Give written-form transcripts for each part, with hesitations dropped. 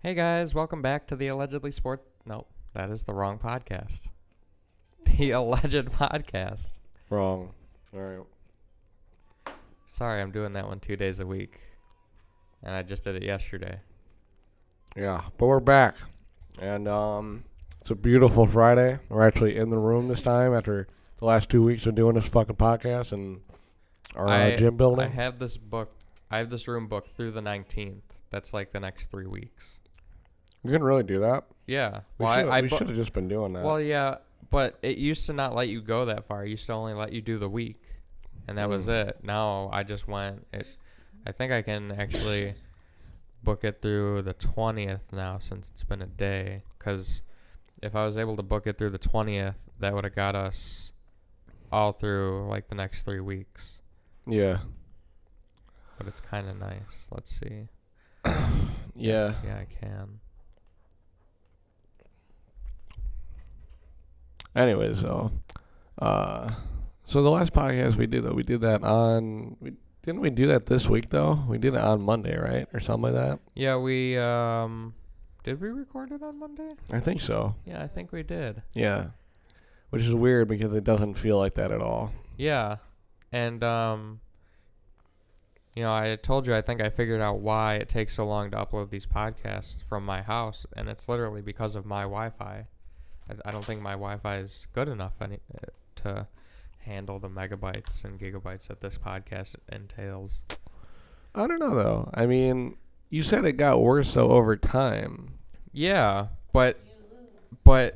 Hey guys, welcome back to the Allegedly Sport. No, that is the wrong podcast. The Alleged Podcast. Wrong. All right. Sorry, I'm doing that one 2 days a week. And I just did it yesterday. Yeah, but we're back. And it's a beautiful Friday. We're actually in the room this time after the last 2 weeks of doing this fucking podcast and our gym building. I have this room booked through the 19th. That's like the next 3 weeks. You can really do that? Yeah. We should have just been doing that. Well, yeah, but it used to not let you go that far. It used to only let you do the week. And that was it. Now I just went. I think I can actually book it through the 20th now since it's been a day. Because if I was able to book it through the 20th, that would have got us all through like the next 3 weeks. Yeah. But it's kind of nice. Let's see. Yeah. Yeah, I can. Anyways, so the last podcast we did that on. Didn't we do that this week though? We did it on Monday, right, or something like that. Yeah, we did we record it on Monday? I think so. Yeah, I think we did. Yeah, which is weird because it doesn't feel like that at all. Yeah, and I told you I think I figured out why it takes so long to upload these podcasts from my house, and it's literally because of my Wi-Fi. I don't think my Wi-Fi is good enough to handle the megabytes and gigabytes that this podcast entails. I don't know, though. I mean, you said it got worse, though, over time. Yeah, but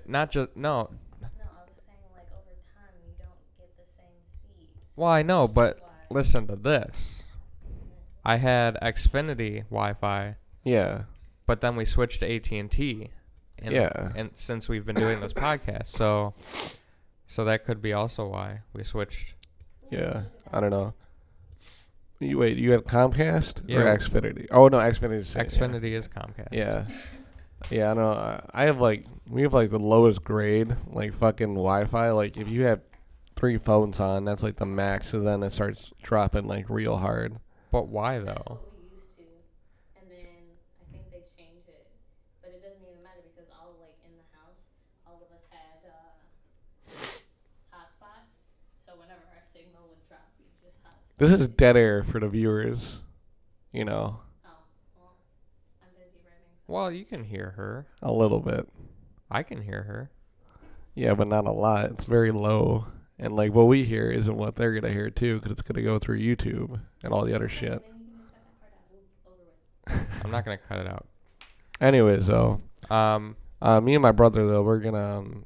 not just... No, I was saying, like, over time, you don't get the same speed. well, I know, but listen to this. I had Xfinity Wi-Fi. Yeah. But then we switched to AT&T. And since we've been doing this podcast, so that could be also why we switched. Yeah, I don't know. You had Comcast or Yeah. Xfinity? Oh no, Xfinity. Xfinity is Comcast. Yeah, yeah. I don't know. We have the lowest grade like fucking Wi-Fi. Like if you have 3 phones on, that's like the max, and then it starts dropping like real hard. But why That's though? what we used to. And then I think they changed it. But it doesn't even matter because all, like, in the house, all of us had hotspot. So whenever our signal would drop, we just hotspot. This is dead air for the viewers. You know. Oh, well, I'm busy writing. Well, you can hear her. A little bit. I can hear her. Yeah, but not a lot. It's very low. And like what we hear isn't what they're gonna hear too, because it's gonna go through YouTube and all the other shit. Then you can just cut that part out. Over with. I'm not gonna cut it out. Anyways, though, me and my brother though, we're gonna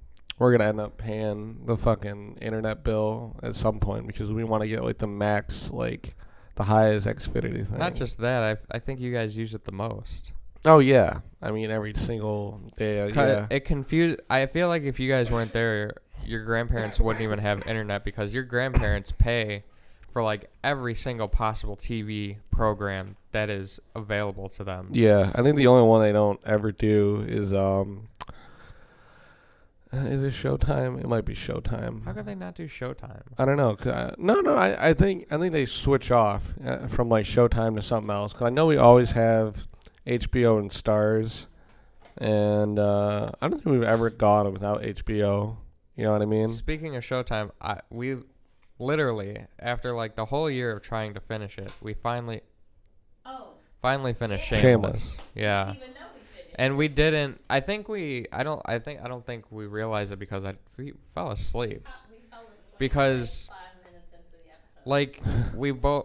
end up paying the fucking internet bill at some point because we want to get like the max, like the highest Xfinity thing. Not just that. I think you guys use it the most. Oh yeah, I mean every single day. Yeah. I feel like if you guys weren't there, your grandparents wouldn't even have internet because your grandparents pay for like every single possible TV program that is available to them. Yeah, I think the only one they don't ever do is it Showtime? It might be Showtime. How could they not do Showtime? I don't know. I think they switch off from like Showtime to something else. 'Cause I know we always have HBO and Stars, and I don't think we've ever gone without HBO. You know what I mean? Speaking of Showtime, we literally, after like the whole year of trying to finish it, we finally finished Shameless. Yeah. I didn't even know we finished. And we didn't. I don't think we realized it because we fell asleep. We fell asleep Because, like 5 minutes into the episode. like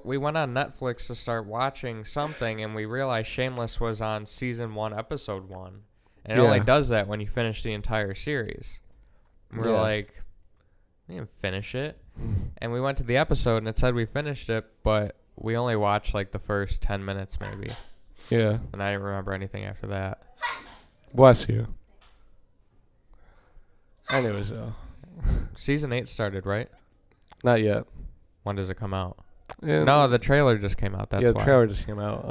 we went on Netflix to start watching something, and we realized Shameless was on season 1, episode 1, and it Yeah. only does that when you finish the entire series. And we're Yeah. like, we didn't finish it, and we went to the episode, and it said we finished it, but we only watched like the first 10 minutes maybe, Yeah. and I didn't remember anything after that. Bless you. Anyways, though, Season 8 started, right? not yet. When does it come out? Yeah, No, the trailer just came out. That's the why. trailer just came out.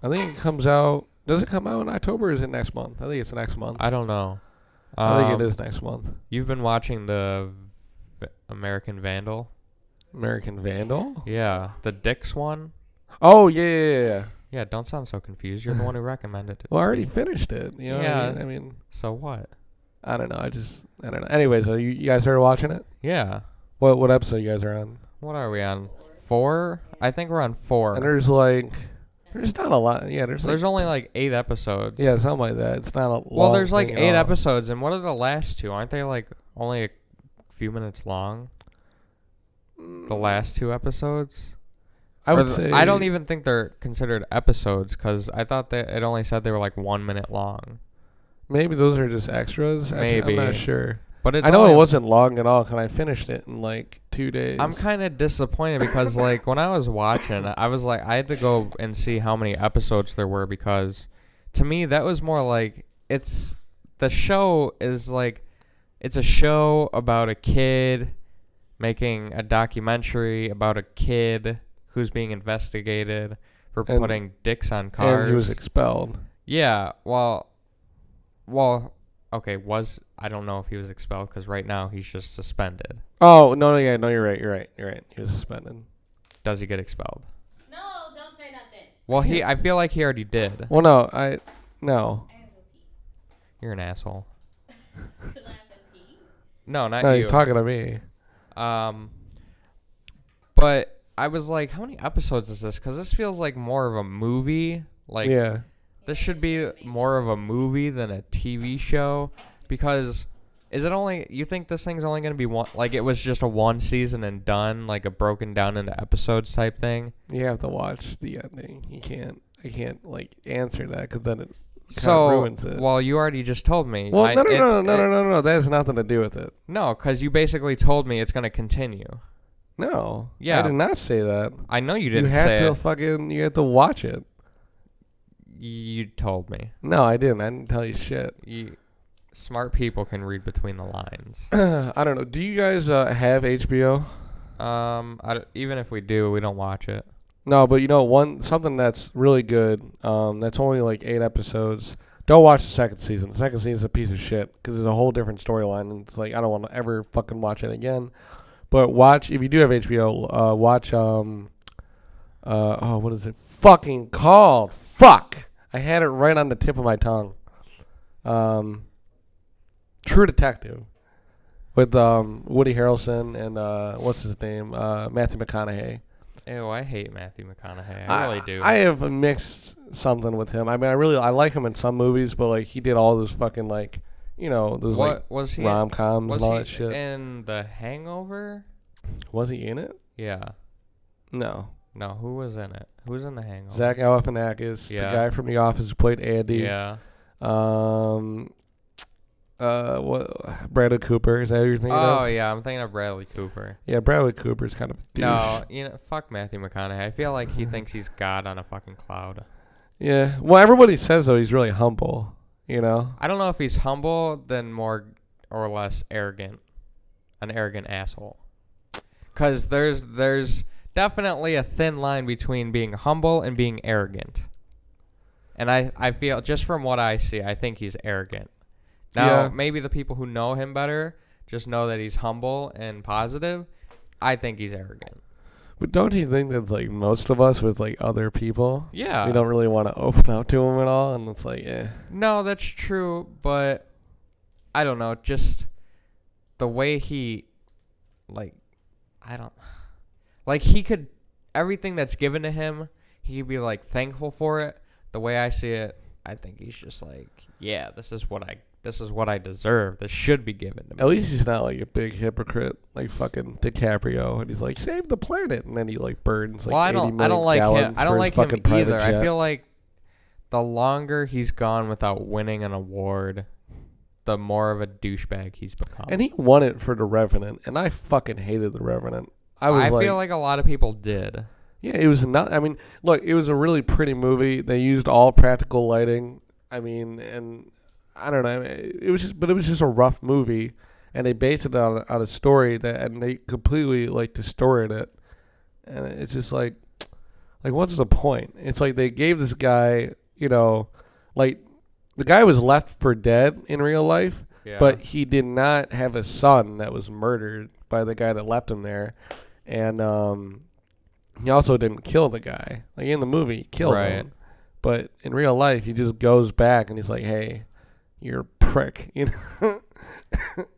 I think it comes out. Does it come out in October or is it next month? I think it's next month. I don't know. I think it is next month. You've been watching the American Vandal? American Vandal? Yeah, the Dix one. Oh, yeah. Yeah, don't sound so confused. You're the one who recommended it. Well, I already finished it. You know Yeah. what I mean? So what? I don't know. I don't know. Anyways, you guys started watching it? Yeah. What episode you guys are on? What are we on? 4? I think we're on 4. And there's not a lot. Yeah, There's only like 8 episodes. Yeah, something like that. It's not a long Well, there's like thing 8 at all. episodes, and what are the last 2? Aren't they like only a few minutes long? The last 2 episodes? I would say I don't even think they're considered episodes because I thought that it only said they were like 1 minute long. maybe those are just extras. Maybe. I'm not sure. But it's I know only, it wasn't long at all because I finished it in like 2 days. I'm kind of disappointed because like when I was watching, I was like I had to go and see how many episodes there were because to me that was more like the show is like it's a show about a kid making a documentary about a kid who's being investigated for putting dicks on cars. And he was expelled. Yeah, well, okay, I don't know if he was expelled because right now he's just suspended. Oh, no, you're right. He was suspended. Does he get expelled? No, don't say nothing. Well, I feel like he already did. Well, no. I have to pee. You're an asshole. Because I have to pee. No, not No, you. he's talking to me. But I was like, how many episodes is this? Because this feels like more of a movie. Like, Yeah. this should be more of a movie than a TV show. Because you think this thing's only going to be one, like it was just a 1 season and done, like a broken down into episodes type thing? You have to watch the ending. I can't like answer that because then it ruins it. Well, you already just told me. Well, no. That has nothing to do with it. No, because you basically told me it's going to continue. No. Yeah. I did not say that. I know you didn't You have say to it. you have to watch it. You told me. No, I didn't. I didn't tell you shit. Smart people can read between the lines. I don't know. Do you guys have HBO? Even if we do, we don't watch it. No, but you know something that's really good. That's only like 8 episodes. Don't watch the second season. The second season is a piece of shit because it's a whole different storyline. And it's like I don't want to ever fucking watch it again. But watch if you do have HBO. Watch what is it fucking called? Fuck! I had it right on the tip of my tongue. True Detective with Woody Harrelson and what's his name? Matthew McConaughey. Ew, I hate Matthew McConaughey. I really do. I have mixed something with him. I mean, I like him in some movies, but like he did all those fucking like those was he rom-coms and all that Was shit. he in The Hangover? Was he in it? Yeah. No. No, who was in it? Who was in The Hangover? Zach Galifianakis, Yeah. the guy from The Office who played Andy. Yeah. What? Bradley Cooper, is that who you're thinking of? Oh yeah, I'm thinking of Bradley Cooper. Yeah, Bradley Cooper's kind of a douche. No, fuck Matthew McConaughey. I feel like he thinks he's God on a fucking cloud. Yeah. Well, everybody says though he's really humble. You know. I don't know if he's humble, then more or less arrogant, an arrogant asshole. Because there's definitely a thin line between being humble and being arrogant. And I feel, just from what I see, I think he's arrogant. Now, Yeah. maybe the people who know him better just know that he's humble and positive. I think he's arrogant. But don't you think that's like most of us with like other people? Yeah. We don't really want to open up to them at all, and it's like, yeah. No, that's true, but I don't know. Just the way he, he could, everything that's given to him, he could be like thankful for it. The way I see it, I think he's just like, yeah, this is what I deserve. This should be given to me. At least he's not like a big hypocrite like fucking DiCaprio, and he's like, save the planet, and then he like burns like 80 million I don't like him. gallons I don't for like his him fucking private either. I jet. feel like the longer he's gone without winning an award, the more of a douchebag he's become. And he won it for The Revenant, and I fucking hated The Revenant. I feel like a lot of people did. Yeah, it was not. I mean, look, it was a really pretty movie. They used all practical lighting. I mean, and I don't know. It was just a rough movie, and they based it on a story and they completely like distorted it. And it's just like what's the point? It's like they gave this guy, like the guy was left for dead in real life, Yeah. but he did not have a son that was murdered by the guy that left him there, and he also didn't kill the guy. Like in the movie, he killed him. but in real life, he just goes back and he's like, "Hey, you're a prick." You know.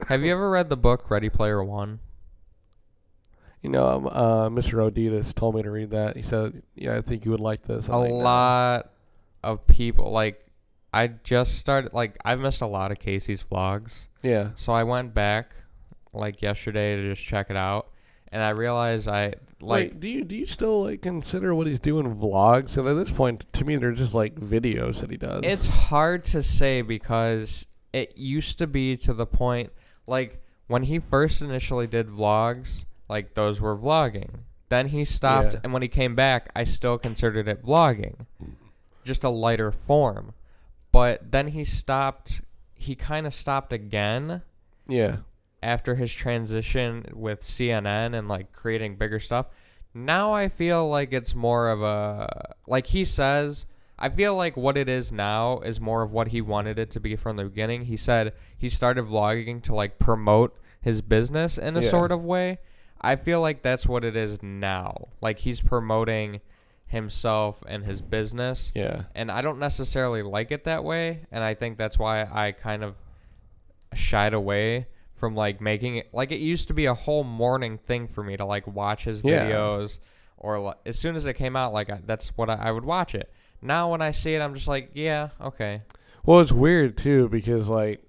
Have you ever read the book Ready Player One? You know, Mr. Oditas told me to read that. He said, "Yeah, I think you would like this." I'm A like, "No." lot of people, like, I just started, like, I've missed a lot of Casey's vlogs. Yeah. So I went back, like, yesterday to just check it out. And I realized Wait, do you still like consider what he's doing vlogs? And at this point, to me, they're just like videos that he does. It's hard to say because it used to be to the point, like, when he first initially did vlogs, like, those were vlogging. Then he stopped, Yeah. and when he came back, I still considered it vlogging. Just a lighter form. But then he kind of stopped again. Yeah. After his transition with CNN and, like, creating bigger stuff. Now I feel like it's more of a, like he says, I feel like what it is now is more of what he wanted it to be from the beginning. He said he started vlogging to, like, promote his business in a sort of way. I feel like that's what it is now. Like, he's promoting himself and his business. Yeah. And I don't necessarily like it that way. And I think that's why I kind of shied away from, like, making it, like, it used to be a whole morning thing for me to, like, watch his videos, or, like, as soon as it came out, like, that's what I would watch it. Now when I see it, I'm just like, yeah, okay. Well, it's weird too because like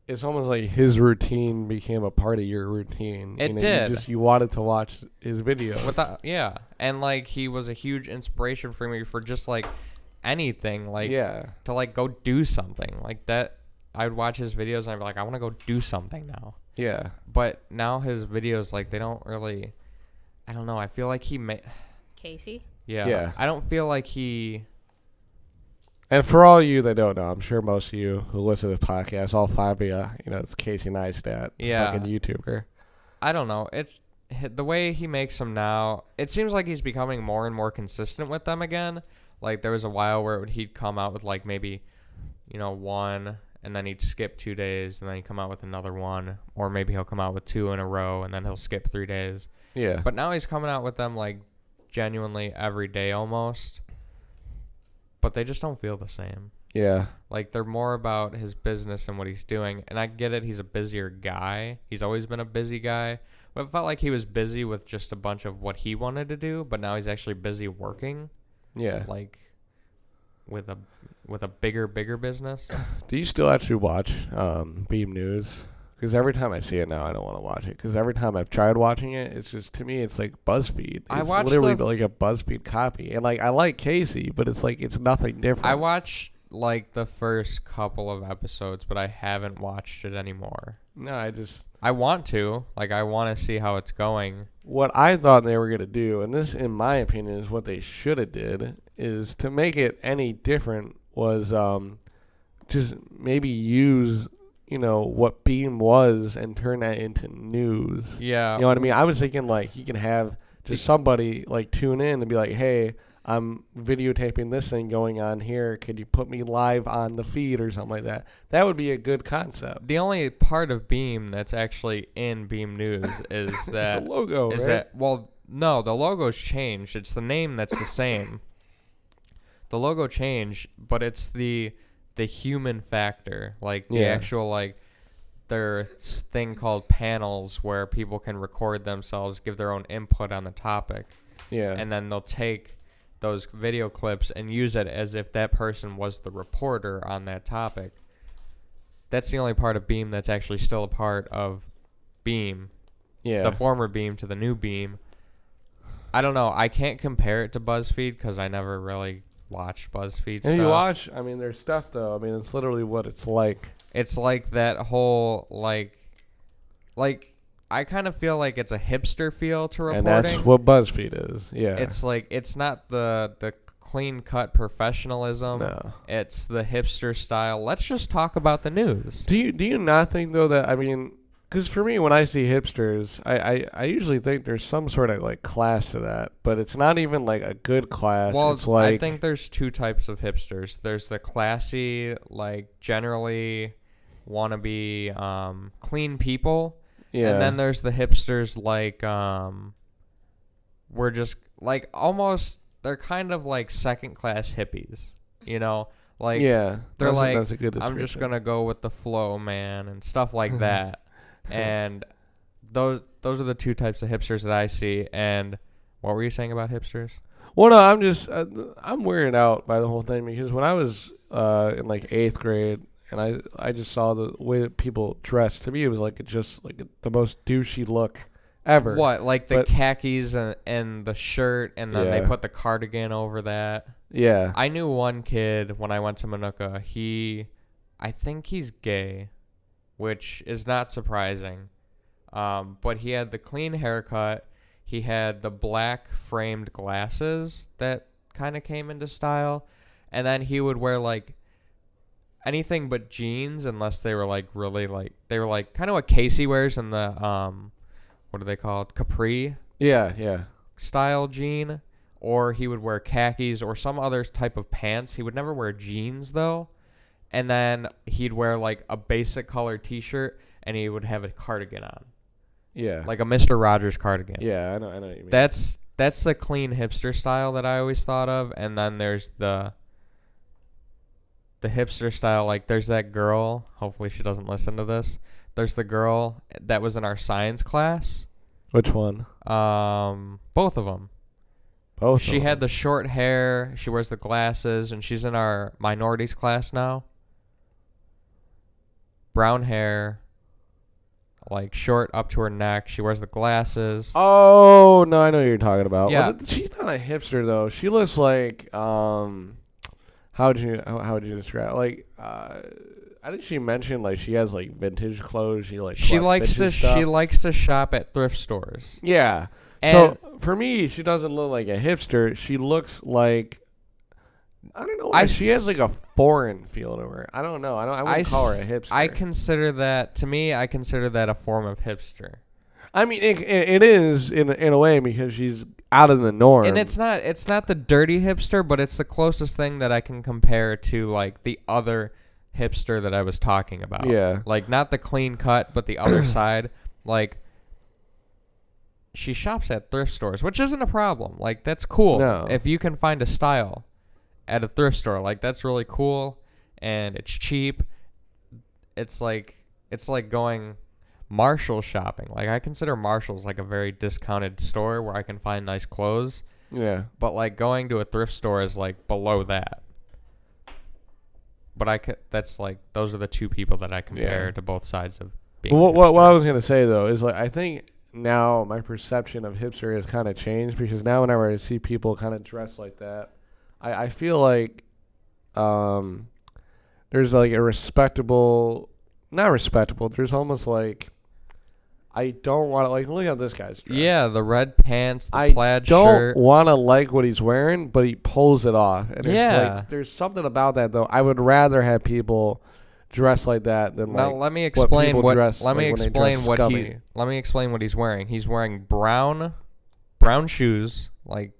it's almost like his routine became a part of your routine. It did. You wanted to watch his videos. Yeah, and, like, he was a huge inspiration for me for just, like, anything, like, to, like, go do something like that. I would watch his videos and I'd be like, I want to go do something now. Yeah. But now his videos, like, they don't really, I don't know. I feel like Casey? Yeah. I don't feel like he. And for all you that don't know, I'm sure most of you who listen to the podcast, all five of you, you know, it's Casey Neistat, fucking YouTuber. I don't know. The way he makes them now, it seems like he's becoming more and more consistent with them again. Like, there was a while where he'd come out with, like, maybe, you know, one, and then he'd skip 2 days, and then he'd come out with another one. Or maybe he'll come out with 2 in a row, and then he'll skip 3 days. Yeah. But now he's coming out with them, like, genuinely every day almost. But they just don't feel the same. Yeah. Like, they're more about his business and what he's doing. And I get it, he's a busier guy. He's always been a busy guy. But it felt like he was busy with just a bunch of what he wanted to do. But now he's actually busy working. Yeah. Like, with a bigger business. Do you still actually watch Beam News? Because every time I see it now, I don't want to watch it. Because every time I've tried watching it, it's just, to me, it's like BuzzFeed. I It's watched literally like a BuzzFeed copy. And, like, I like Casey, but it's like, it's nothing different. I watched, like, the first couple of episodes, but I haven't watched it anymore. No, I want to. Like, I want to see how it's going. What I thought they were going to do, and this, in my opinion, is what they should have did, is to make it any different was just maybe use, you know, what Beam was and turn that into news. Yeah. You know what I mean? I was thinking, like, he can have just somebody, like, tune in and be like, hey, I'm videotaping this thing going on here. Could you put me live on the feed or something like that? That would be a good concept. The only part of Beam that's actually in Beam News is that It's a logo, is right? that, well, no, the logo's changed. It's the name that's the same. The logo changed, but it's the human factor, like the actual, like, there's thing called panels where people can record themselves, give their own input on the topic. Yeah. And then they'll take those video clips and use it as if that person was the reporter on that topic. That's the only part of Beam that's actually still a part of Beam. Yeah. The former Beam to the new Beam. I don't know. I can't compare it to BuzzFeed because I never really watched BuzzFeed stuff. And you watch, I mean, there's stuff, though. I mean, it's literally what it's like. It's like that whole, like, I kind of feel like it's a hipster feel to reporting. And that's what BuzzFeed is. Yeah. It's like, it's not the clean-cut professionalism. No. It's the hipster style. Let's just talk about the news. Do you not think, though, that, I mean, because for me, when I see hipsters, I usually think there's some sort of, like, class to that. But it's not even, like, a good class. Well, it's like, I think there's 2 types of hipsters. There's the classy, like, generally want to be clean people. yeah. And then there's the hipsters, like, we're just, like, almost, they're kind of like second-class hippies. you know, like yeah, they're like, that's a good I'm just description. gonna go with the flow, man, and stuff like that. And those are the two types of hipsters that I see. And what were you saying about hipsters? Well, no, I'm just I'm weirded out by the whole thing because when I was in like 8th grade and I just saw the way that people dressed. To me, it was like just like the most douchey look ever. What, like the khakis and the shirt, and then they Yeah. put the cardigan over that? Yeah. I knew one kid when I went to Manuka. I think he's gay, which is not surprising. But he had the clean haircut. He had the black framed glasses that kind of came into style. And then he would wear like anything but jeans unless they were like really like, they were like kind of what Casey wears in the, what are they called? Capri Yeah. Yeah. style jean. Or he would wear khakis or some other type of pants. He would never wear jeans though. And then he'd wear like a basic color t-shirt and he would have a cardigan on. Yeah. Like a Mr. Rogers cardigan. Yeah, I know what you mean. That's the clean hipster style that I always thought of. And then there's the hipster style. Like there's that girl, hopefully she doesn't listen to this. There's the girl that was in our science class. Which one? Both of them. Both. She had the short hair, she wears the glasses, and she's in our minorities class now. Brown hair, like short up to her neck. She wears the glasses. Oh no, I know what you're talking about. Yeah. Well, she's not a hipster though. She looks like how would you describe? Like I think she mentioned like she has like vintage clothes. She likes to shop at thrift stores. Yeah. And so for me, she doesn't look like a hipster. She looks like I don't know. She has like a foreign feel to her. I don't know. I wouldn't call her a hipster. I consider that a form of hipster. I mean, it is in a way because she's out of the norm. And it's not the dirty hipster, but it's the closest thing that I can compare to like the other hipster that I was talking about. Yeah. Like not the clean cut, but the other side. Like she shops at thrift stores, which isn't a problem. Like that's cool. No. If you can find a style at a thrift store, like that's really cool and it's cheap. It's like going Marshall shopping. Like I consider Marshall's like a very discounted store where I can find nice clothes. Yeah. But like going to a thrift store is like below that. But that's like those are the two people that I compare to both sides of being. Well, what I was gonna say though is like I think now my perception of hipster has kind of changed because now whenever I see people kind of dress like that, I feel like there's like a not respectable. There's almost like I don't want to like look at this guy's dress. Yeah, the red pants, the plaid shirt. I don't want to like what he's wearing, but he pulls it off. And Yeah. like, there's something about that though. I would rather have people dress like that than Now like let me explain what when they dress scummy. let me explain what he's wearing. He's wearing brown shoes, like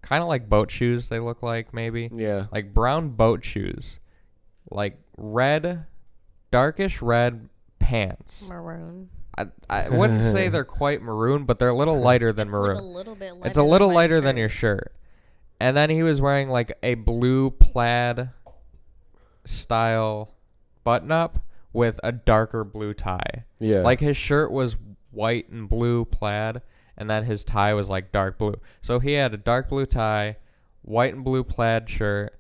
kind of like boat shoes they look like maybe. Yeah. Like brown boat shoes. Like darkish red pants. Maroon. I wouldn't say they're quite maroon, but they're a little lighter than maroon. It's like a little bit lighter. It's a little than my lighter than shirt. your shirt. And then he was wearing like a blue plaid style button up with a darker blue tie. Yeah. Like his shirt was white and blue plaid, and then his tie was like dark blue. So he had a dark blue tie, white and blue plaid shirt,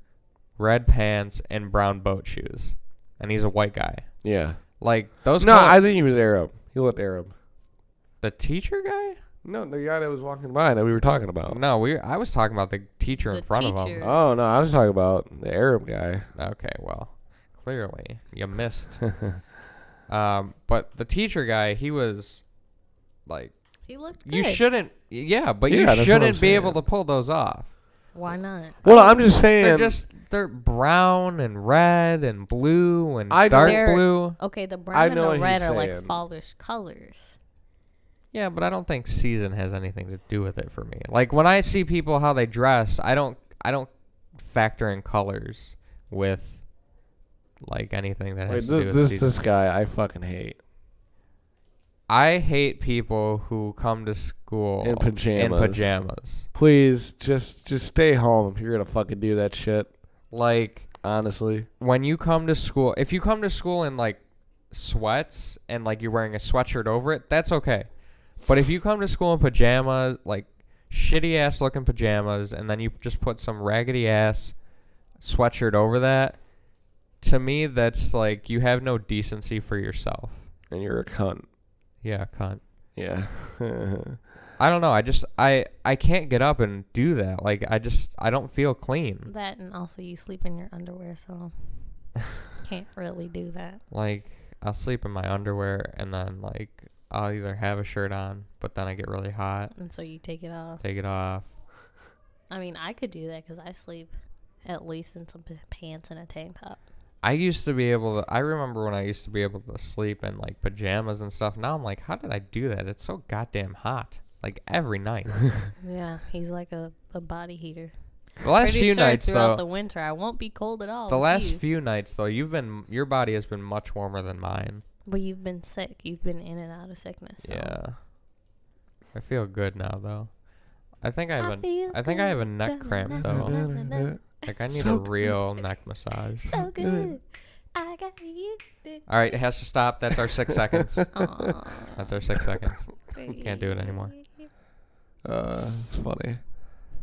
red pants, and brown boat shoes. And he's a white guy. Yeah. Like those. No, I think he was Arab. He looked Arab. The teacher guy? No, the guy that was walking by that we were talking about. No, I was talking about the teacher in The front of him. teacher. Oh no, I was talking about the Arab guy. Okay, well, clearly you missed. But the teacher guy, he was like, He looked good. you shouldn't. Yeah, but Yeah, you that's what shouldn't I'm be saying. able to pull those off. Why not? Well, I'm just saying. They're brown and red and blue and I dark They're- blue. Okay, the I brown and know the what red he's are like saying. fallish colors. Yeah, but I don't think season has anything to do with it for me. Like when I see people how they dress, I don't factor in colors with like anything that has to do with season. This guy I fucking hate. I hate people who come to school In pajamas. In pajamas. Please just stay home if you're gonna fucking do that shit. Like, honestly. when you come to school, if you come to school in like sweats and like you're wearing a sweatshirt over it, that's okay. But if you come to school in pajamas, like shitty ass looking pajamas, and then you just put some raggedy ass sweatshirt over that, to me that's like you have no decency for yourself. And you're a cunt. Yeah, cunt. Yeah. I don't know. I can't get up and do that. Like I don't feel clean. That, and also you sleep in your underwear, so can't really do that. Like I'll sleep in my underwear and then like I'll either have a shirt on, but then I get really hot. And so you take it off. Take it off. I mean, I could do that because I sleep at least in some pants and a tank top. I remember when I used to be able to sleep in like pajamas and stuff. Now I'm like, how did I do that? It's so goddamn hot. Like every night. Yeah, he's like a body heater. The last Pretty few sure nights throughout though. the winter, I won't be cold at all. The with last you. few nights though, your body has been much warmer than mine. But you've been sick. You've been in and out of sickness. So. Yeah. I feel good now though. I think I have a neck cramp though. Like I need So a real neck massage. So good. I got you. All right, it has to stop. That's our 6 seconds. Aw. That's our 6 seconds. Can't do it anymore. It's funny.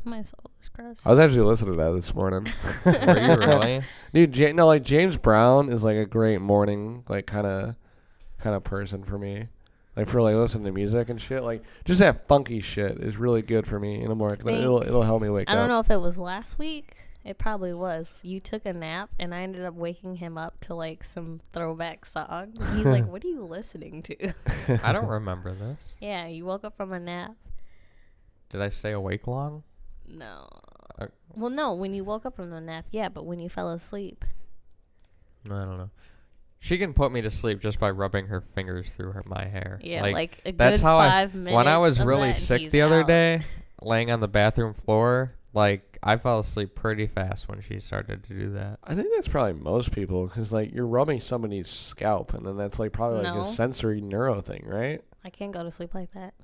My soul is crushed. I was actually listening to that this morning. Were you really? Dude, like James Brown is like a great morning like kind of person for me. Like for like listening to music and shit. Like just that funky shit is really good for me in the morning. It'll help me wake up. I don't know if it was last week. It probably was. You took a nap, and I ended up waking him up to like some throwback song. He's like, "What are you listening to?" I don't remember this. Yeah, you woke up from a nap. Did I stay awake long? No. Well, no. When you woke up from the nap, yeah, but when you fell asleep. No, I don't know. She can put me to sleep just by rubbing her fingers through my hair. Yeah, like a that's good how 5 minutes. When I was of really that, sick the other out. day, laying on the bathroom floor, like I fell asleep pretty fast when she started to do that. I think that's probably most people because like you're rubbing somebody's scalp and then that's like probably like a sensory neuro thing, right? I can't go to sleep like that.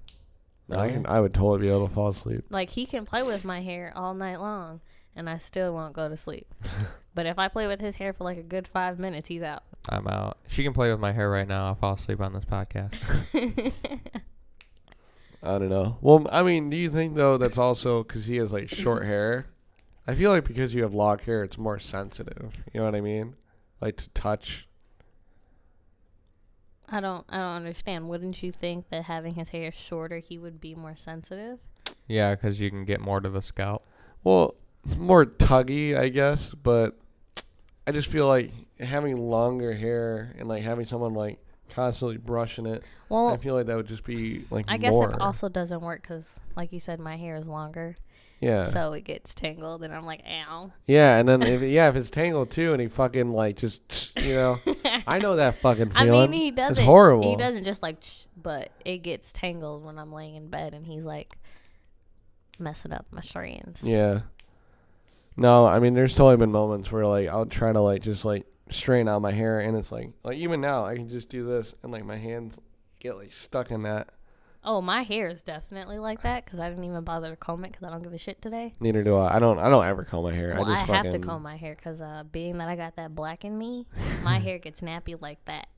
No, I would totally be able to fall asleep. Like he can play with my hair all night long, and I still won't go to sleep. But if I play with his hair for like a good 5 minutes, he's out. I'm out. She can play with my hair right now. I'll fall asleep on this podcast. I don't know. Well, I mean, do you think though that's also because he has like short hair? I feel like because you have long hair, it's more sensitive. You know what I mean? Like to touch. I don't understand. Wouldn't you think that having his hair shorter, he would be more sensitive? Yeah, because you can get more to the scalp. Well, more tuggy, I guess, but I just feel like having longer hair and like having someone like constantly brushing it, well, I feel like that would just be like I guess more. it also doesn't work because, like you said, my hair is longer. Yeah. So it gets tangled, and I'm like, ow. Yeah, and then if it's tangled too, and he fucking like just I know that fucking feeling. I mean, he doesn't. It's horrible. He doesn't just like, but it gets tangled when I'm laying in bed, and he's like messing up my strands. Yeah. No, I mean, there's totally been moments where like I'll try to like just like straighten out my hair, and it's like even now I can just do this, and like my hands get like stuck in that. Oh, my hair is definitely like that because I didn't even bother to comb it because I don't give a shit today. Neither do I. I don't ever comb my hair. Well, I just have to comb my hair because being that I got that black in me, my hair gets nappy like that.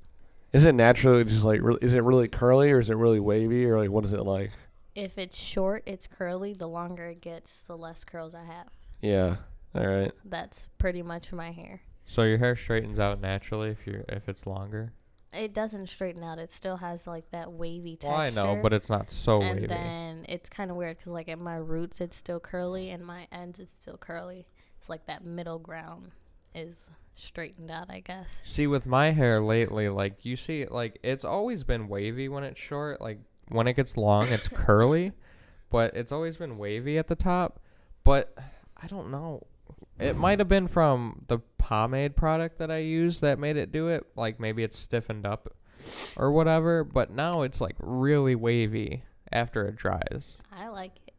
Is it naturally just like is it really curly or is it really wavy or like what is it like? If it's short, it's curly. The longer it gets, the less curls I have. Yeah. All right. That's pretty much my hair. So your hair straightens out naturally if it's longer? It doesn't straighten out. It still has like that wavy texture. Well, I know, but it's not so and wavy. And then it's kind of weird because like at my roots it's still curly and my ends it's still curly. It's like that middle ground is straightened out, I guess. See, with my hair lately, like you see, like it's always been wavy when it's short. Like when it gets long, it's curly, but it's always been wavy at the top. But I don't know. It might have been from the pomade product that I used that made it do it. Like maybe it's stiffened up or whatever. But now it's like really wavy after it dries. I like it.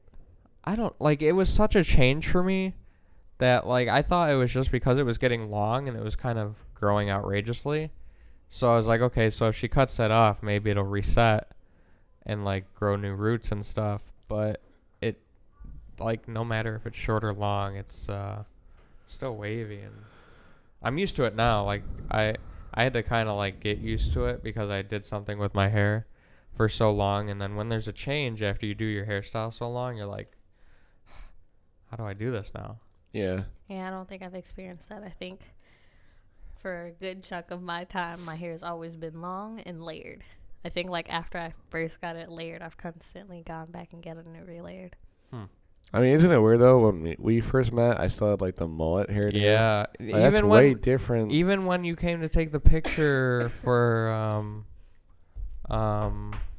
I don't like it was such a change for me that like I thought it was just because it was getting long and it was kind of growing outrageously. So I was like, okay, so if she cuts that off, maybe it'll reset and like grow new roots and stuff. But it like no matter if it's short or long, it's still wavy, and I'm used to it now. Like I had to kind of like get used to it because I did something with my hair for so long, and then when there's a change after you do your hairstyle so long, you're like, how do I do this now? Yeah. Yeah, I don't think I've experienced that. I think for a good chunk of my time, my hair's always been long and layered. I think like after I first got it layered, I've constantly gone back and getting it relayered. I mean, isn't it weird though? When we first met, I still had like the mullet hairdo. Yeah, like, that's even way when different. even when you came to take the picture for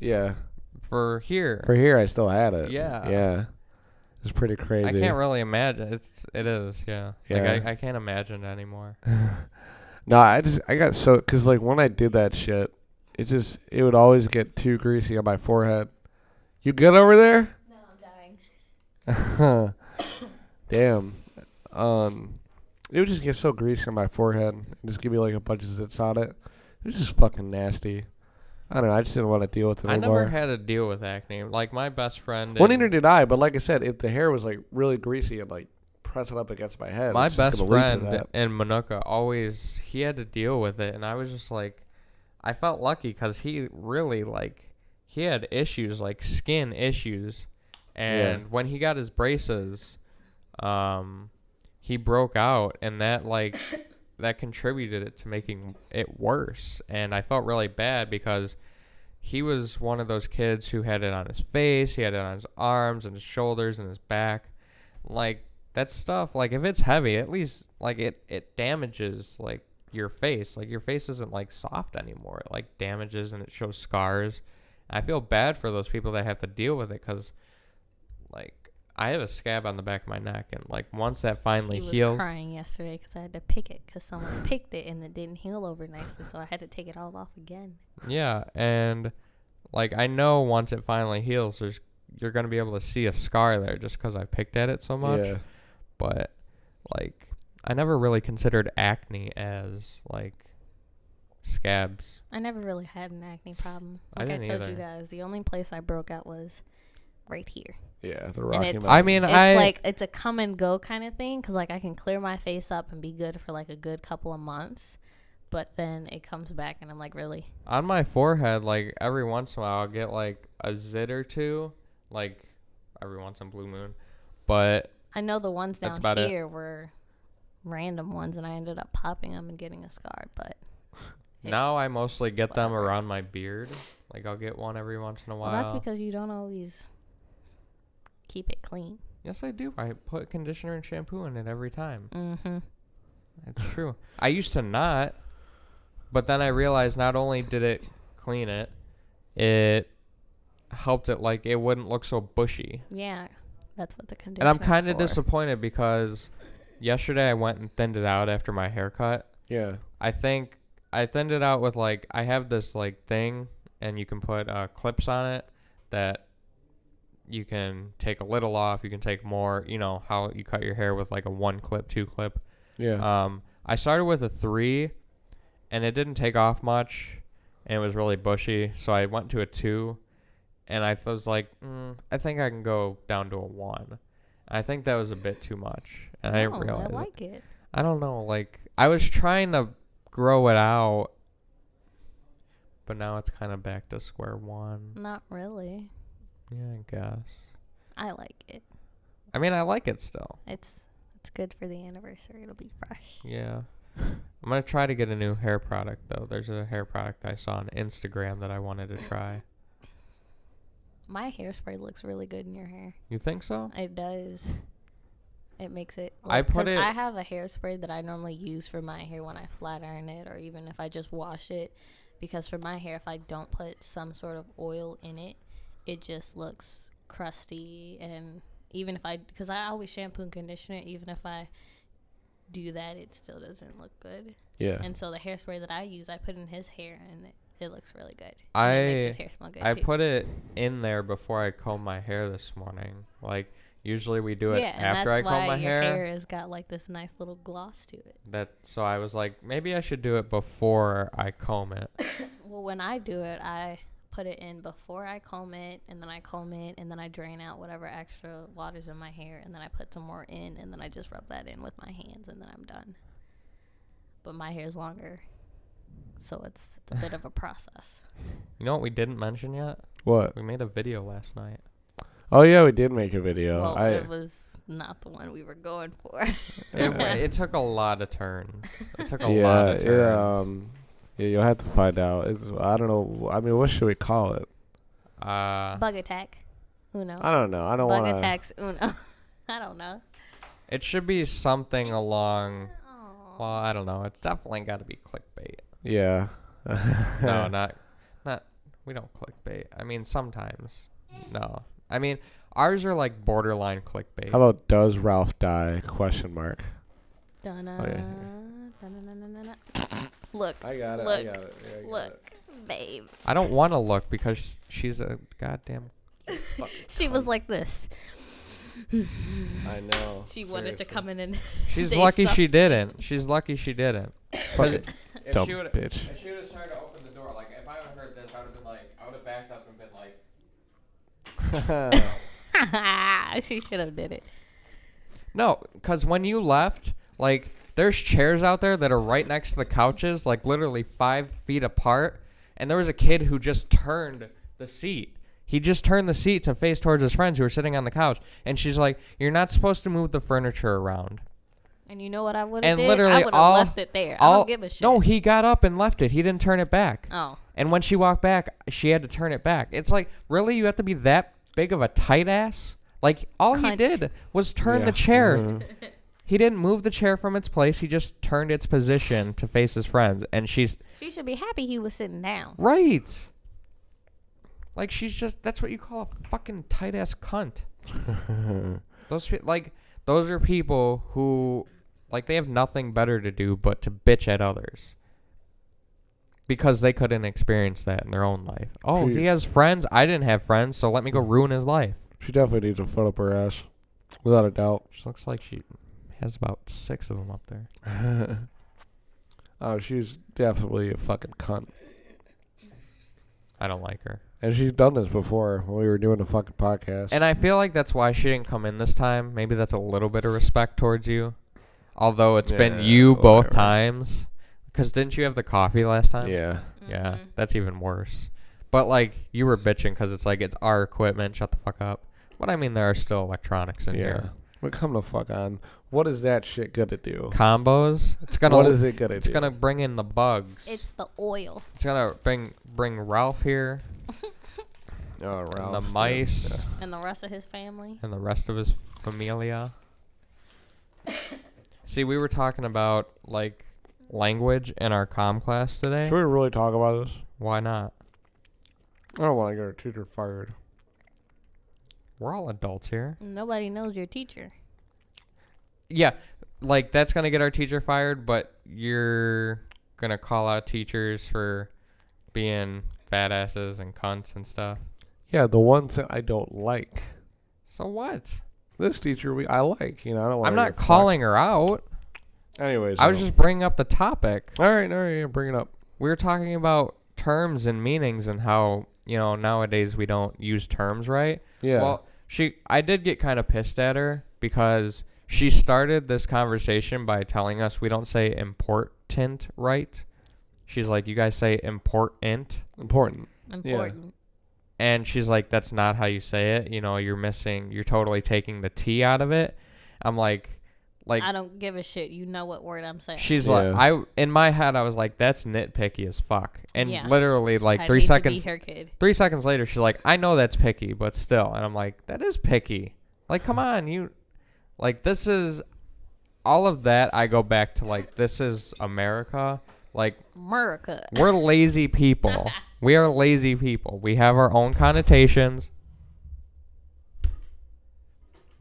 Yeah. for here. For here, I still had it. Yeah. Yeah. It's pretty crazy. I can't really imagine. It is, yeah. Yeah. Like I can't imagine it anymore. No, I got so, because like when I did that shit, it would always get too greasy on my forehead. You good over there? No, I'm dying. Damn. It would just get so greasy on my forehead and just give me like a bunch of zits on it. It was just fucking nasty. I don't know. I just didn't want to deal with it I anymore. never had to deal with acne. Like my best friend. Well, neither did I. But like I said, if the hair was like really greasy and like press it up against my head, My it's just best gonna lead to friend that. in Manuka he had to deal with it, and I was just like, I felt lucky because he really he had issues like skin issues, and when he got his braces, he broke out, and that that contributed it to making it worse, and I felt really bad because he was one of those kids who had it on his face, he had it on his arms and his shoulders and his back, like. That stuff, like, if it's heavy, at least, like, it damages, like, your face. Like, your face isn't, like, soft anymore. It, like, damages and it shows scars. I feel bad for those people that have to deal with it because, like, I have a scab on the back of my neck. And, like, once that finally heals. He was crying yesterday because I had to pick it because someone picked it and it didn't heal over nicely. So I had to take it all off again. Yeah, and, like, I know once it finally heals, you're going to be able to see a scar there just because I picked at it so much. Yeah. But, like, I never really considered acne as, like, scabs. I never really had an acne problem. I Like I didn't told either. you guys, the only place I broke out was right here. Yeah, the And Rocky it's, Mountain. I mean, it's I- like, it's a come and go kind of thing because, like, I can clear my face up and be good for, like, a good couple of months. But then it comes back and I'm like, really? On my forehead, like, every once in a while, I'll get, like, a zit or two. Like, every once in a blue moon. But I know the ones That's down about it. here were random ones and I ended up popping them and getting a scar. But now I mostly get them whatever. around my beard. Like, I'll get one every once in a while. well, that's because you don't always keep it clean. Yes, I do. I put conditioner and shampoo in it every time. Mm-hmm. It's true. I used to not, but then I realized not only did it clean it, it helped it, like, it wouldn't look so bushy. Yeah, that's what the conditioner. And I'm kind of disappointed because yesterday I went and thinned it out after my haircut. Yeah. I think I thinned it out with, like, I have this, like, thing, and you can put clips on it that you can take a little off. You can take more, you know, how you cut your hair with, like, a 1 clip, 2 clip. Yeah. I started with a 3, and it didn't take off much, and it was really bushy, so I went to a 2, and I was like, I think I can go down to a 1. I think that was a bit too much, and I didn't realize I like it. I don't know, like, I was trying to grow it out, but now it's kind of back to square one. Not really. Yeah, I guess. I like it. I mean, I like it still. It's good for the anniversary. It'll be fresh. Yeah. I'm going to try to get a new hair product, though. There's a hair product I saw on Instagram that I wanted to try. My hairspray looks really good in your hair. You think so? It does. It makes it. I put 'cause it- I have a hairspray that I normally use for my hair when I flat iron it, or even if I just wash it. Because for my hair, if I don't put some sort of oil in it, it just looks crusty. And even if because I always shampoo and condition it, even if I do that, it still doesn't look good. Yeah. And so the hairspray that I use, I put in his hair, and it looks really good. I And it makes his hair smell good I too. put it in there before I combed my hair this morning. Like, usually we do it and after I that's comb why my your hair. hair has got like this nice little gloss to it. So I was like, maybe I should do it before I comb it. Well, when I do it, I put it in before I comb it, and then I comb it, and then I drain out whatever extra water's in my hair, and then I put some more in, and then I just rub that in with my hands, and then I'm done. But my hair's longer, so it's a bit of a process. You know what we didn't mention yet? What? We made a video last night. Oh yeah, we did make a video. Well, it was not the one we were going for. It took a lot of turns. It took a lot of turns. Yeah, you'll have to find out. I don't know. I mean, what should we call it? Bug attack. Uno. I don't know. I don't want to. Bug attacks. Uno. I don't know. It should be something along. Well, I don't know. It's definitely got to be clickbait. Yeah. No, not. We don't clickbait. I mean, sometimes. No. I mean, ours are like borderline clickbait. How about does Ralph die? Question mark. Okay. Look. I got it. Look. I got it. Yeah, I got Look, it. babe. I don't want to look because she's a goddamn. She was like this. I know. She wanted to come in and. She's say lucky something. she didn't. She's lucky she didn't. Fucking If dumb she would've- bitch. If she would have started to open the door, like if I would have heard this, I would have been like, I would have backed up and been like. She should have did it. No, because when you left, like, there's chairs out there that are right next to the couches, like literally 5 feet apart, and there was a kid who just turned the seat. He just turned the seat to face towards his friends who were sitting on the couch, and she's like, "You're not supposed to move the furniture around." And you know what I would have And did? literally I would have left it there. I don't give a shit. No, he got up and left it. He didn't turn it back. Oh. And when she walked back, she had to turn it back. It's like, really? You have to be that big of a tight ass? Like, all he Cunt. did was turn the chair. Mhm. He didn't move the chair from its place. He just turned its position to face his friends. And she's... She should be happy he was sitting down. Right. Like, she's just... That's what you call a fucking tight-ass cunt. Those are people who... Like, they have nothing better to do but to bitch at others. Because they couldn't experience that in their own life. Oh, he has friends. I didn't have friends, so let me go ruin his life. She definitely needs a foot up her ass. Without a doubt. She looks like she has about 6 of them up there. Oh, she's definitely a fucking cunt. I don't like her. And she's done this before when we were doing the fucking podcast. And I feel like that's why she didn't come in this time. Maybe that's a little bit of respect towards you. Although it's been you both whatever. times. Because didn't you have the coffee last time? Yeah. Yeah, that's even worse. But, like, you were bitching because it's like, it's our equipment. Shut the fuck up. But, I mean, there are still electronics in here. But come the fuck on. What is that shit gonna do? Combos. It's gonna. What is it gonna do? It's gonna bring in the bugs. It's the oil. It's gonna bring Ralph here. Oh, Ralph. And the mice. Yeah. And the rest of his family. And the rest of his familia. See, we were talking about, like, language in our comm class today. Should we really talk about this? Why not? I don't want to get our teacher fired. We're all adults here. Nobody knows your teacher. Yeah, like, that's going to get our teacher fired, but you're going to call out teachers for being fat asses and cunts and stuff. Yeah, the ones that I don't like. So what? This teacher I like, you know. I don't want. I'm not calling her out. Anyways, I was just bringing up the topic. All right, yeah, bring it up. We were talking about terms and meanings and how, you know, nowadays we don't use terms right. Yeah. Well, I did get kind of pissed at her because she started this conversation by telling us we don't say important right. She's like, you guys say important. Important. Important. And she's like, that's not how you say it. You know, you're totally taking the T out of it. I'm like, I don't give a shit. You know what word I'm saying. She's like, in my head, I was like, that's nitpicky as fuck. And literally, like, 3 seconds. 3 seconds later, she's like, I know that's picky, but still. And I'm like, that is picky. Like, come on, like, this is all of that. I go back to, like, this is America. Like, America. We're lazy people. We are lazy people. We have our own connotations.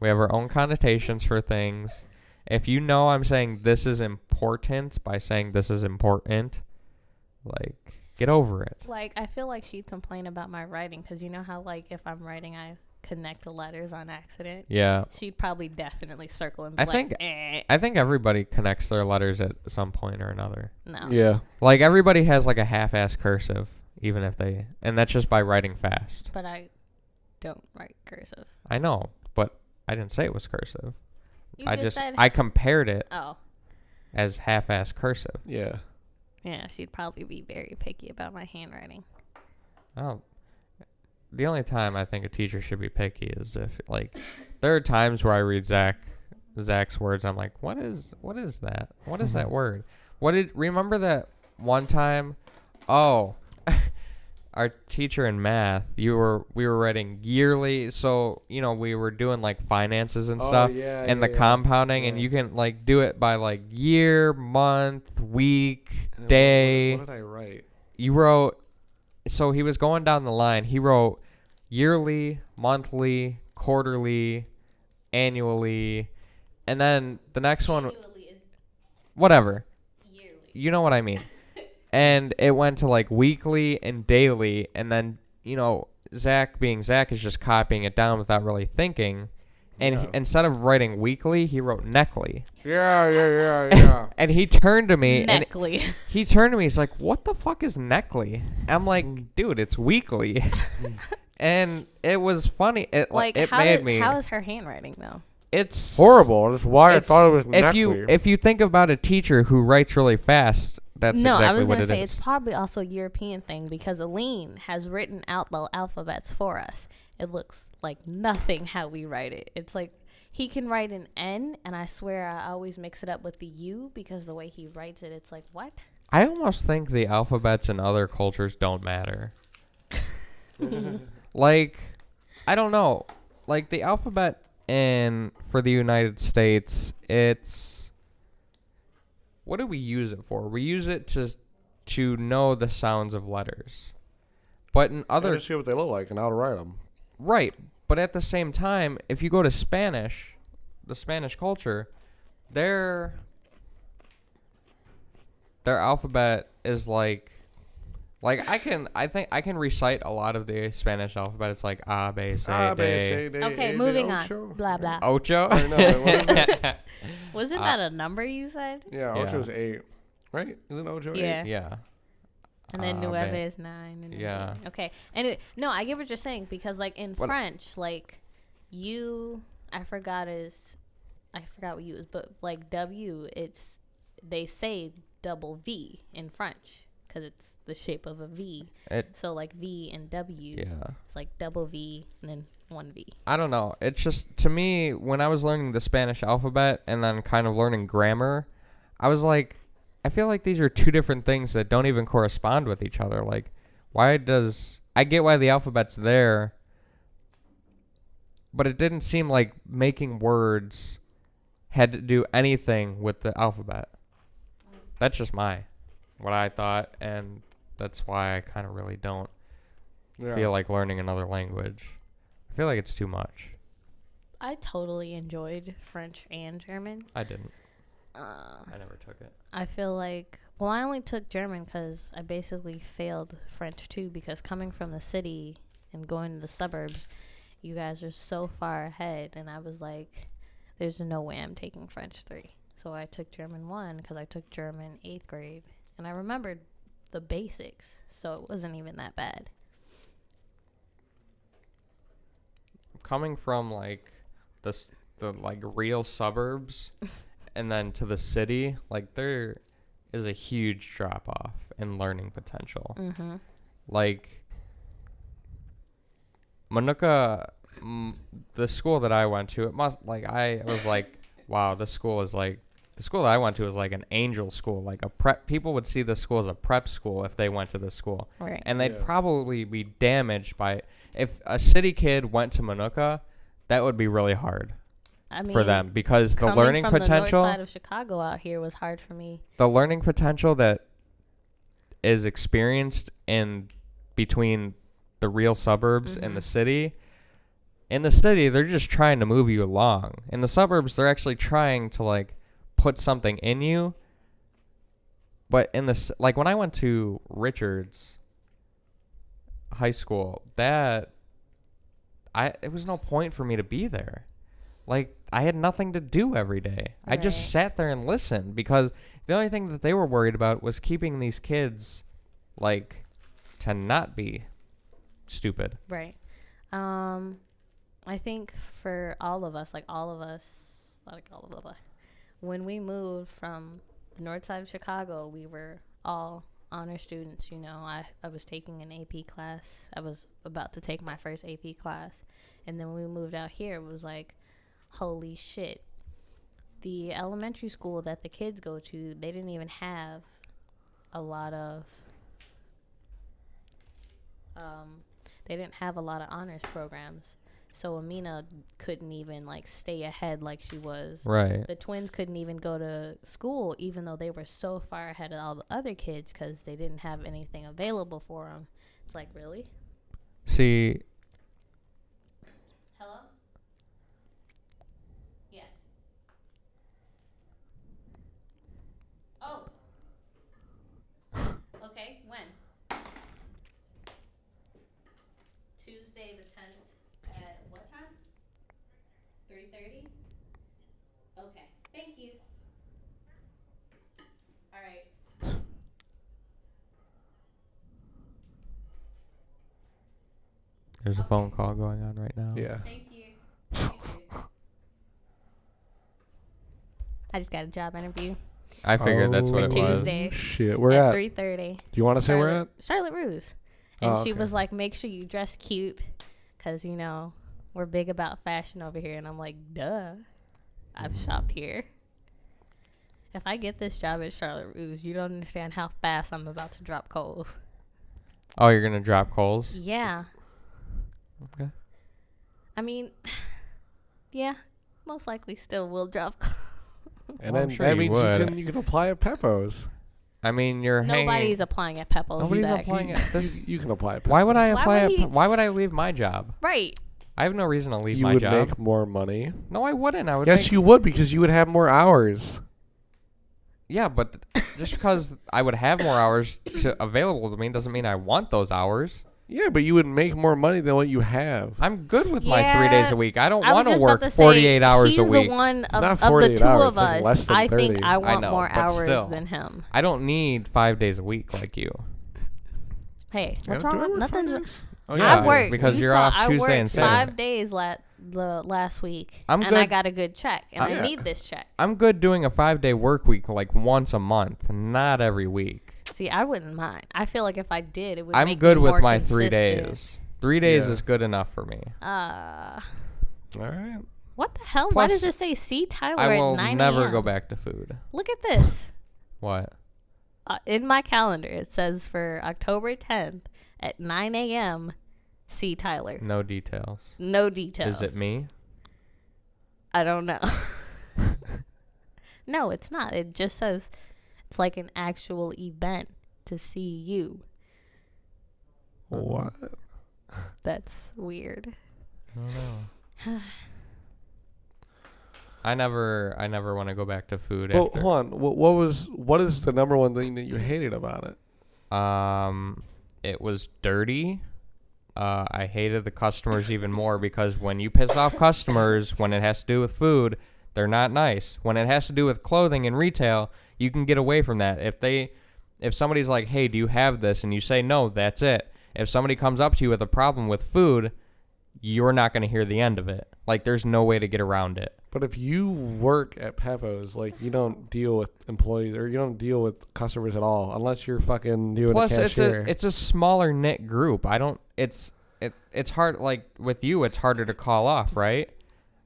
We have our own connotations for things. If you know I'm saying this is important by saying this is important, like, get over it. Like, I feel like she'd complain about my writing because you know how, like, if I'm writing, I connect the letters on accident. Yeah. She'd probably definitely circle and be I think everybody connects their letters at some point or another. No. Yeah. Like, everybody has, like, a half-ass cursive. even if they, and that's just by writing fast. But I don't write cursive. I know, but I didn't say it was cursive. You just said. I compared it Oh. as half-ass cursive. Yeah. Yeah, she'd probably be very picky about my handwriting. The only time I think a teacher should be picky is if, like, there are times where I read Zach's words. I'm like, what is that? What is that word? Remember that one time? Oh, our teacher in math, we were writing yearly. So, we were doing like finances and stuff and the compounding, and you can like do it by like year, month, week, day. What did I write? You wrote, so he was going down the line. He wrote yearly, monthly, quarterly, annually, and then the next one, whatever. Yearly. You know what I mean. And it went to like weekly and daily, and then Zach being Zach is just copying it down without really thinking, and instead of writing weekly, he wrote neckly. Yeah. And he turned to me Neckly. and he's like, "What the fuck is neckly?" I'm like, "Dude, it's weekly." And it was funny. It made me. How is her handwriting though? It's horrible. That's why I thought it was neckly. If you think about a teacher who writes really fast, that's exactly what it is. No, I was going to say it's probably also a European thing because Aline has written out the alphabets for us. It looks like nothing how we write it. It's like he can write an N, and I swear I always mix it up with the U because the way he writes it, it's like, what? I almost think the alphabets in other cultures don't matter. Like, I don't know. Like, the alphabet for the United States, it's... What do we use it for? We use it to know the sounds of letters. But in other... to see what they look like and how to write them. Right. But at the same time, if you go to Spanish, the Spanish culture, their alphabet is like I think I can recite a lot of the Spanish alphabet. It's like A, B, C, D. Okay, moving on. Blah, blah. Ocho? I know. Wasn't that a number you said? Yeah, Ocho's 8. Right? Isn't Ocho 8? Yeah. And then Nueve is 9. And yeah. Okay. Anyway, no, I get what you're saying because, like, in French, like, I forgot what you is, but, like, W, they say double V in French because it's the shape of a V. So, like, V and W, it's like double V and then one V. I don't know. It's just, to me, when I was learning the Spanish alphabet and then kind of learning grammar, I was like, I feel like these are two different things that don't even correspond with each other. Like, I get why the alphabet's there, but it didn't seem like making words had to do anything with the alphabet. That's just what I thought, and that's why I kind of really don't feel like learning another language. I feel like it's too much. I totally enjoyed French and German. I didn't. I never took it. I feel like, I only took German because I basically failed French too, because coming from the city and going to the suburbs, you guys are so far ahead, and I was like, there's no way I'm taking French 3. So I took German 1 because I took German 8th grade, and I remembered the basics, so it wasn't even that bad. Coming from like the like real suburbs and then to the city, like there is a huge drop off in learning potential. Mm-hmm. Like Manuka, the school that I went to, I was like, wow, the school that I went to is like an angel school, like a prep. People would see this school as a prep school if they went to this school, right? And they'd probably be damaged by it. If a city kid went to Manuka, that would be really hard for them because the learning potential. Coming from the north side of Chicago out here was hard for me. The learning potential that is experienced in between the real suburbs and the city. In the city, they're just trying to move you along. In the suburbs, they're actually trying to like put something in you. But in the like when I went to Richards High School, it was no point for me to be there. Like I had nothing to do every day. Right. I just sat there and listened because the only thing that they were worried about was keeping these kids like to not be stupid. Right. I think for all of us, when we moved from the north side of Chicago, we were all honor students. I was taking an AP class. I was about to take my first AP class. And then when we moved out here, it was like, holy shit. The elementary school that the kids go to, they didn't even have a lot of honors programs. So Amina couldn't even stay ahead like she was. Right. The twins couldn't even go to school, even though they were so far ahead of all the other kids, because they didn't have anything available for them. It's like, really? See. Hello? Yeah. Oh. Okay, when? Tuesday the 10th. At what time? 3:30? Okay. Thank you. All right. There's a phone call going on right now. Yeah. Thank you. I just got a job interview I figured that's what it for was. Tuesday. Shit, where at at? 3:30. Do you want to say where at? Charlotte Russe. And Oh, she okay. was like, make sure you dress cute, because, we're big about fashion over here. And I'm like, duh. I've shopped here. If I get this job at Charlotte Russe, you don't understand how fast I'm about to drop coals. Oh, you're gonna drop coals? Yeah. Okay. I mean, yeah, most likely still will drop coals. And Well, then I'm sure that you means would. you can apply at Peppo's. I mean, you're Nobody's hanging. applying at Peppo's. Nobody's Zach. applying at this. You can apply at Peppo's. Why would I Why apply? would he- Why would I leave my job? Right. I have no reason to leave You my would job. make more money. No, I wouldn't. I would. Yes, make, you would, because you would have more hours. Yeah, but just because I would have more hours available to me doesn't mean I want those hours. Yeah, but you would make more money than what you have. I'm good with Yeah, my 3 days a week. I don't I was want to just work about to say, 48 hours a he's week. the one Not of the 48 two hours, of like us. less than I think 30. I want know, more but hours still. than him. I don't need 5 days a week like you. Hey, what's Yeah, do I wrong? work Nothing's. 5 days? Oh, Yeah, I worked because you you're saw, off I Tuesday worked and Saturday. 5 days last week, I'm and I good. got a good check, and Yeah. I need this check. I'm good doing a 5-day work week like once a month, not every week. See, I wouldn't mind. I feel like if I did, it would. I'm make good me with more my 3 consistent. days. 3 days Yeah. is good enough for me. All right. What the hell? Why Plus, does it say see Tyler I at will 9 never a.m.? go back to food. Look at this. What? In my calendar, it says for October 10th at 9 a.m. See Tyler. No details. No details. Is it me? I don't know. No, it's not. It just says it's like an actual event to see you. What? That's weird. I don't know. I never want to go back to food Well, after. hold on. What is the number one thing that you hated about it? It was dirty. I hated the customers even more because when you piss off customers, when it has to do with food, they're not nice. When it has to do with clothing and retail, you can get away from that. If somebody's like, "Hey, do you have this?" and you say no, that's it. If somebody comes up to you with a problem with food, you're not going to hear the end of it. Like, there's no way to get around it. But if you work at Peppo's, like, you don't deal with employees or you don't deal with customers at all unless you're fucking doing Plus, a cashier. it's a smaller knit group. It's hard. Like with you, it's harder to call off, right?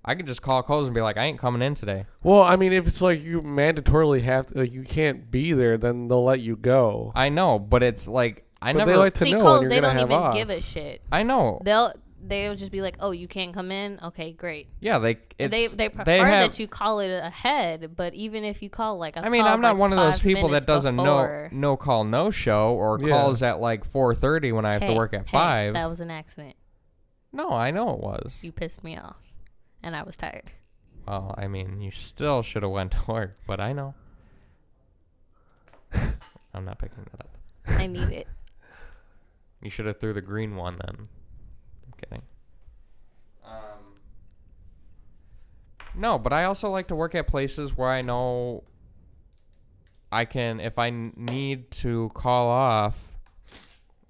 I could just call Coles and be like, I ain't coming in today. Well, I mean, if it's like you mandatorily have to, like, you can't be there, then they'll let you go. I know, but it's like But they like to See, know when Coles, you're they gonna don't have even off. give a shit. I know. They'll just be like, "Oh, you can't come in. Okay, great." Yeah, They prefer that you call it ahead, but even if you call like I mean, I'm not one of those people that does a no call no show or Yeah. calls at like 4:30 when I have to work at 5. That was an accident. No, I know it was. You pissed me off, and I was tired. Well, I mean, you still should have went to work, but I know. I'm not picking that up. I need it. You should have threw the green one then. I'm kidding. No, but I also like to work at places where I know I can, if I need to call off,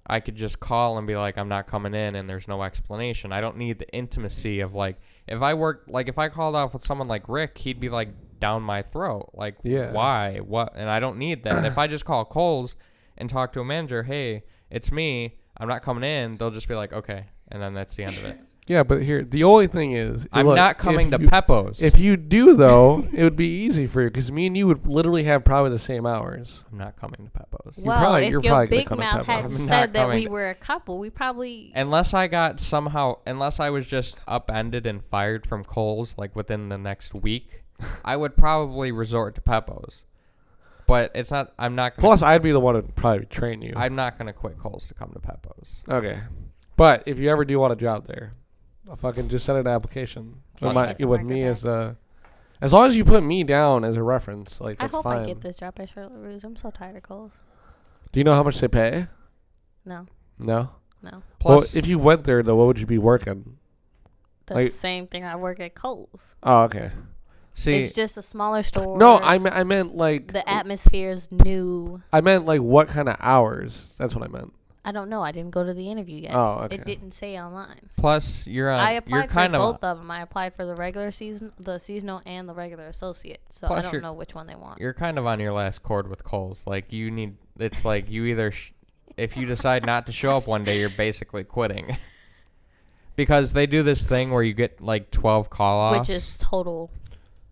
I could just call and be like, I'm not coming in, and there's no explanation. I don't need the intimacy of like, if I called off with someone like Rick, he'd be like down my throat. Like, why? What? And I don't need that. If I just call Kohl's and talk to a manager, hey, it's me, I'm not coming in, they'll just be like, okay. And then that's the end of it. Yeah, but here, the only thing is... I'm not coming to Peppo's. If you do, though, it would be easy for you, because me and you would literally have probably the same hours. I'm not coming to Peppo's. Well, if your big mouth had said that we were a couple, we probably... Unless I was just upended and fired from Kohl's, like, within the next week, I would probably resort to Peppo's. But it's not... I'm not gonna... Plus, I'd be the one to probably train you. I'm not going to quit Kohl's to come to Peppo's. Okay. But if you ever do want a job there... I'll fucking just send an application with me as long as you put me down as a reference, like that's fine. I hope I get this job at Charlotte Russe. I'm so tired of Kohl's. Do you know how much they pay? No. No. Plus, well, if you went there though, what would you be working? The same thing I work at Kohl's. Oh, okay. See, it's just a smaller store. No, I meant like the atmosphere is new. I meant like what kind of hours? That's what I meant. I don't know. I didn't go to the interview yet. Oh, okay. It didn't say online. Plus, I applied for both of them. I applied for the regular season, the seasonal, and the regular associate. So I don't know which one they want. You're kind of on your last chord with Kohl's. Like it's like you either, if you decide not to show up one day, you're basically quitting. Because they do this thing where you get like 12 call-offs. Which is total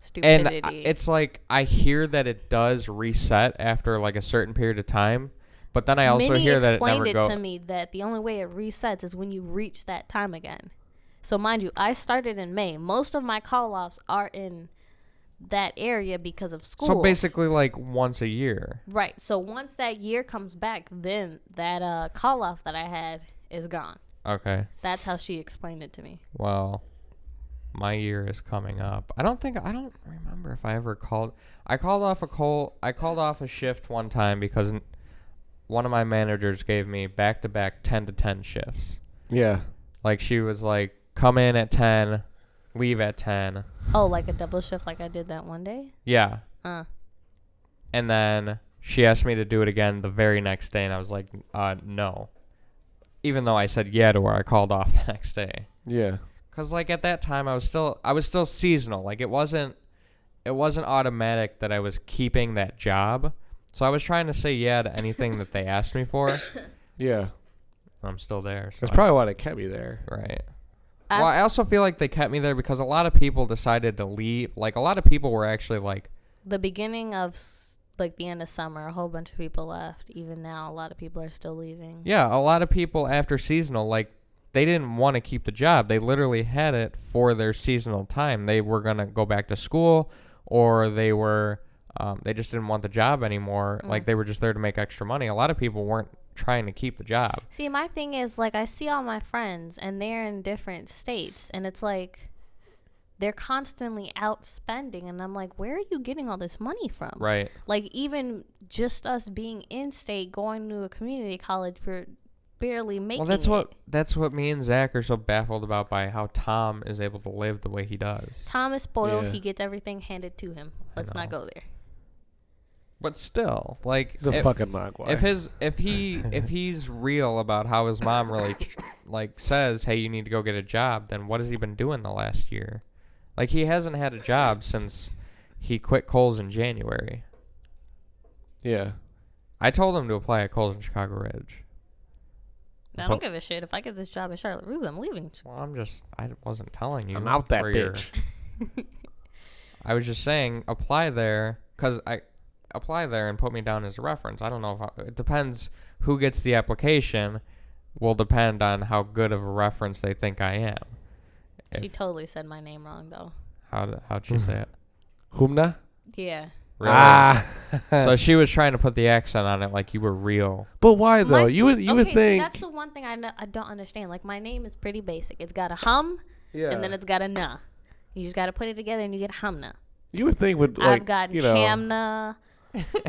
stupidity. And it's like, I hear that it does reset after like a certain period of time. But then I also hear that it never goes. explained it to me that the only way it resets is when you reach that time again. So mind you, I started in May. Most of my call-offs are in that area because of school. So basically like once a year. Right. So once that year comes back, then that call-off that I had is gone. Okay. That's how she explained it to me. Well, my year is coming up. I don't remember if I ever called. I called off a shift one time because one of my managers gave me back-to-back 10 to 10 shifts. Yeah. Like, she was like, come in at 10, leave at 10. Oh, like a double shift like I did that one day? Yeah. And then she asked me to do it again the very next day, and I was like, no. Even though I said yeah to her, I called off the next day. Yeah. Because, like, at that time, I was still seasonal. Like, it wasn't automatic that I was keeping that job. So I was trying to say yeah to anything that they asked me for. Yeah. I'm still there. So that's probably why they kept me there. Right. Well, I also feel like they kept me there because a lot of people decided to leave. Like, a lot of people were actually like... The beginning of, like, the end of summer, a whole bunch of people left. Even now, a lot of people are still leaving. Yeah, a lot of people after seasonal, like, they didn't want to keep the job. They literally had it for their seasonal time. They were going to go back to school, or they were... they just didn't want the job anymore. Like, they were just there to make extra money. A lot of people weren't trying to keep the job. See, my thing is, like, I see all my friends, and they're in different states, and it's like they're constantly out spending, and I'm like, where are you getting all this money from? Right. Like, even just us being in-state, going to a community college for barely making that's what me and Zach are so baffled about by how Tom is able to live the way he does. Tom is spoiled. Yeah. He gets everything handed to him. Let's not go there. But still, like, he's a fucking mogwai. If he's real about how his mom really like says, hey, you need to go get a job, then what has he been doing the last year? Like, he hasn't had a job since he quit Kohl's in January. Yeah. I told him to apply at Kohl's in Chicago Ridge. I don't give a shit. If I get this job at Charlotte Russe, I'm leaving. Well, I wasn't telling you. I'm out that bitch. I was just saying, apply there, because apply there and put me down as a reference. I don't know it depends who gets the application will depend on how good of a reference they think I am. She totally said my name wrong, though. How'd she say it? Humna? Yeah. Really? So she was trying to put the accent on it like you were real. But why though? You would think. See, that's the one thing I don't understand. Like, my name is pretty basic. It's got a hum, and then it's got a na. You just got to put it together and you get Humna. You would think would, like, I've got Hamna.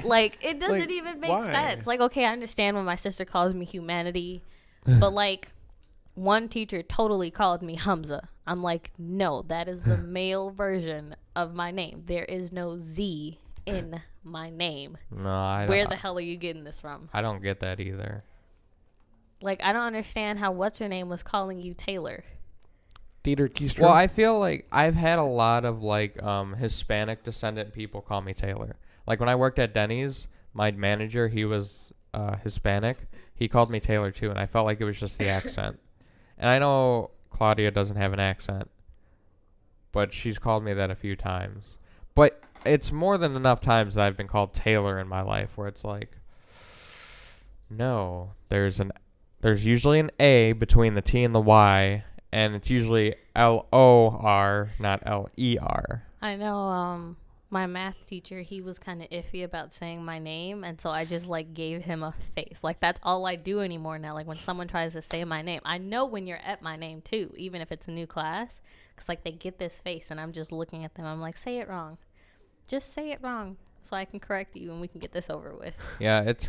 Like, it doesn't even make sense. Like, okay, I understand when my sister calls me humanity, but like, one teacher totally called me Hamza. I'm like, no, that is the male version of my name. There is no Z in my name. No, I don't. Where the hell are you getting this from? I don't get that either. Like, I don't understand how what's her name was calling you Taylor. Dieter Keystrom. Well, I feel like I've had a lot of like Hispanic descendant people call me Taylor. Like when I worked at Denny's, my manager, he was Hispanic. He called me Taylor too, and I felt like it was just the accent. And I know Claudia doesn't have an accent, but she's called me that a few times. But it's more than enough times that I've been called Taylor in my life where it's like, no, there's usually an A between the T and the Y, and it's usually L-O-R, not L-E-R. I know my math teacher, he was kind of iffy about saying my name, and so I just, like, gave him a face. Like, that's all I do anymore now. Like, when someone tries to say my name, I know when you're at my name, too, even if it's a new class, because, like, they get this face, and I'm just looking at them. I'm like, say it wrong. Just say it wrong so I can correct you, and we can get this over with. Yeah, it's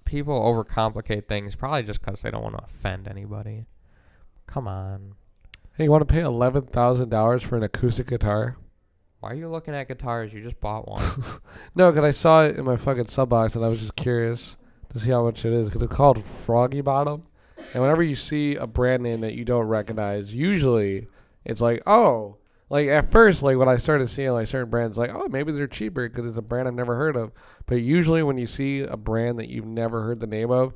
people overcomplicate things probably just because they don't want to offend anybody. Come on. Hey, you want to pay $11,000 for an acoustic guitar? Why are you looking at guitars? You just bought one. No, because I saw it in my fucking sub box, and I was just curious to see how much it is. Because it's called Froggy Bottom. And whenever you see a brand name that you don't recognize, usually it's like, oh. Like, at first, like, when I started seeing, like, certain brands, like, oh, maybe they're cheaper because it's a brand I've never heard of. But usually when you see a brand that you've never heard the name of,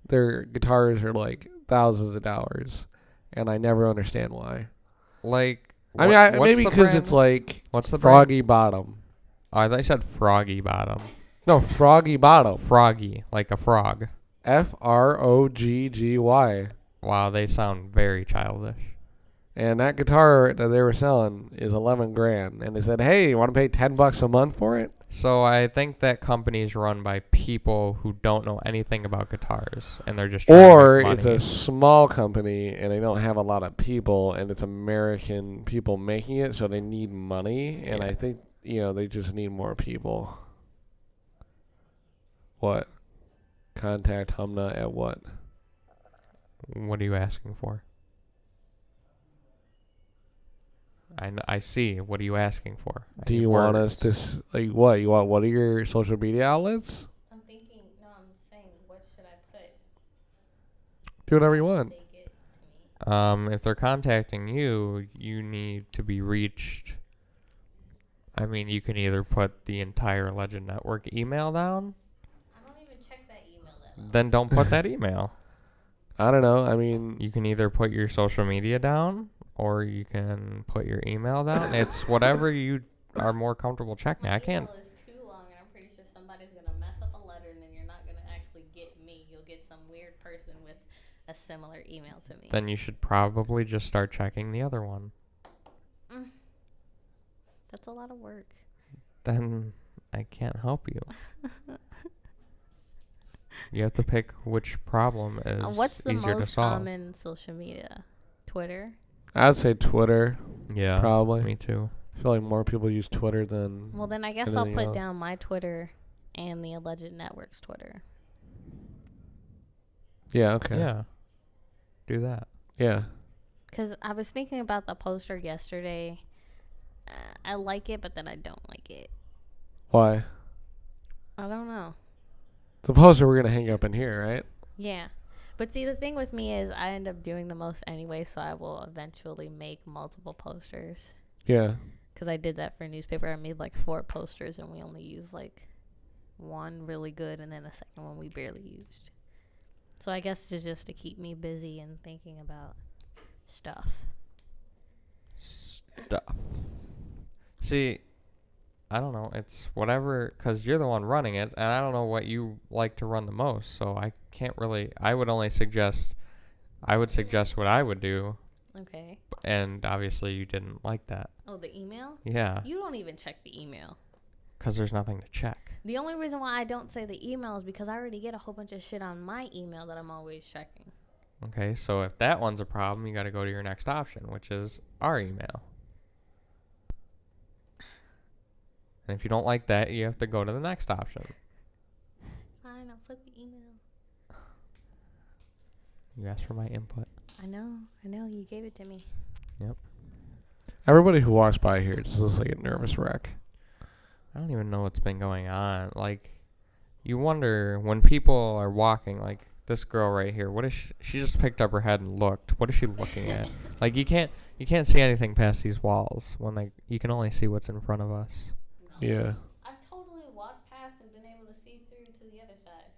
their guitars are, like, thousands of dollars. And I never understand why. Like, I mean, maybe because it's, like, what's the Froggy Bottom. Oh, I thought you said Froggy Bottom. No, Froggy Bottom. Froggy, like a frog. Froggy. Wow, they sound very childish. And that guitar that they were selling is $11,000, and they said, "Hey, you want to pay $10 a month for it?" So I think that company is run by people who don't know anything about guitars, and they're just trying or to make it's money. a small company and they don't have a lot of people, and it's American people making it, so they need money. And I think they just need more people. What? Contact Humna at what? What are you asking for? I see. What are you asking for? Do you want us to, like, what? You want one of your social media outlets? I'm saying, what should I put? Do whatever you want. They get to me. If they're contacting you, you need to be reached. I mean, you can either put the entire Legend Network email down. I don't even check that email that much. Then don't put that email. I don't know. I mean, You can either put your social media down, or you can put your email down. It's whatever you are more comfortable checking. I can't. My email is too long, and I'm pretty sure somebody's going to mess up a letter, and then you're not going to actually get me. You'll get some weird person with a similar email to me. Then you should probably just start checking the other one. That's a lot of work. Then I can't help you. You have to pick which problem is What's the easier to most solve. common social media? Twitter? I'd say Twitter. Yeah, Probably. me too. I feel like more people use Twitter than. Well, then I guess I'll anything put else. down my Twitter and the Alleged Network's Twitter. Yeah. Okay. Yeah, do that. Yeah. Because I was thinking about the poster yesterday. I like it, but then I don't like it. Why? I don't know. The poster we're gonna hang up in here, right? Yeah. But see, the thing with me is I end up doing the most anyway, so I will eventually make multiple posters. Yeah. Because I did that for a newspaper. I made like 4 posters, and we only used like one really good, and then the second one we barely used. So I guess it's just to keep me busy and thinking about stuff. See, I don't know. It's whatever, because you're the one running it, and I don't know what you like to run the most, so I can't really. I would suggest what I would do, Okay. and obviously you didn't like that. Oh, the email? Yeah, You don't even check the email. because there's nothing to check. The only reason why I don't say the email is because I already get a whole bunch of shit on my email that I'm always checking. Okay, so if that one's a problem, you got to go to your next option, which is our email. And if you don't like that, you have to go to the next option. Fine, I'll put the email. You asked for my input. I know, you gave it to me. Yep. Everybody who walks by here just looks like a nervous wreck. I don't even know what's been going on. Like, you wonder when people are walking, like, this girl right here. What is she just picked up her head and looked. What is she looking at? Like you can't see anything past these walls when you can only see what's in front of us. Yeah. I've totally walked past and been able to see through to the other side.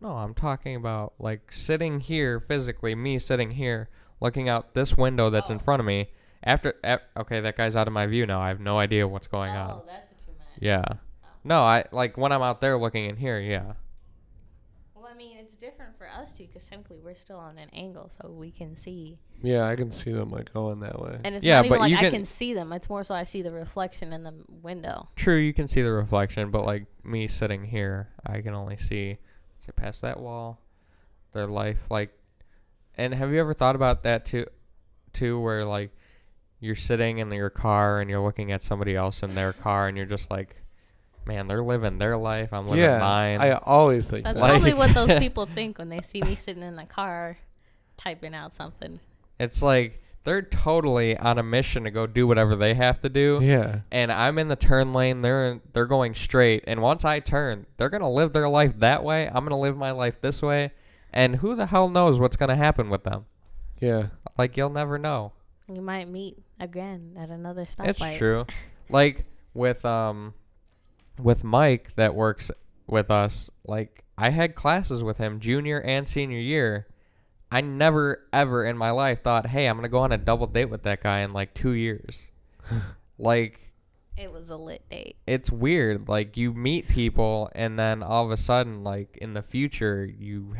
No, I'm talking about like sitting here physically, me sitting here looking out this window that's in front of me. Okay, that guy's out of my view now. I have no idea what's going on. Oh, that's what you meant. Yeah. Oh. No, I like when I'm out there looking in here, yeah. Well, I mean, it's different for us two because technically we're still on an angle, so we can see. Yeah, I can see them like going that way. And it's Yeah, not even but like you I can- can see them. It's more so I see the reflection in the window. True, you can see the reflection, but like me sitting here, I can only see past that wall, their life. Like, and have you ever thought about that too, where like you're sitting in your car and you're looking at somebody else in their car and you're just like, man, they're living their life. I'm living mine. I always think That's that. probably what those people think when they see me sitting in the car typing out something. It's like they're totally on a mission to go do whatever they have to do. Yeah. And I'm in the turn lane. They're going straight. And once I turn, they're gonna live their life that way. I'm gonna live my life this way. And who the hell knows what's gonna happen with them? Yeah. Like you'll never know. You might meet again at another stoplight. It's true. Like with Mike that works with us, like I had classes with him junior and senior year. I never ever in my life thought, hey, I'm gonna go on a double date with that guy in like 2 years. Like It was a lit date. it's weird. Like you meet people and then all of a sudden, like in the future, you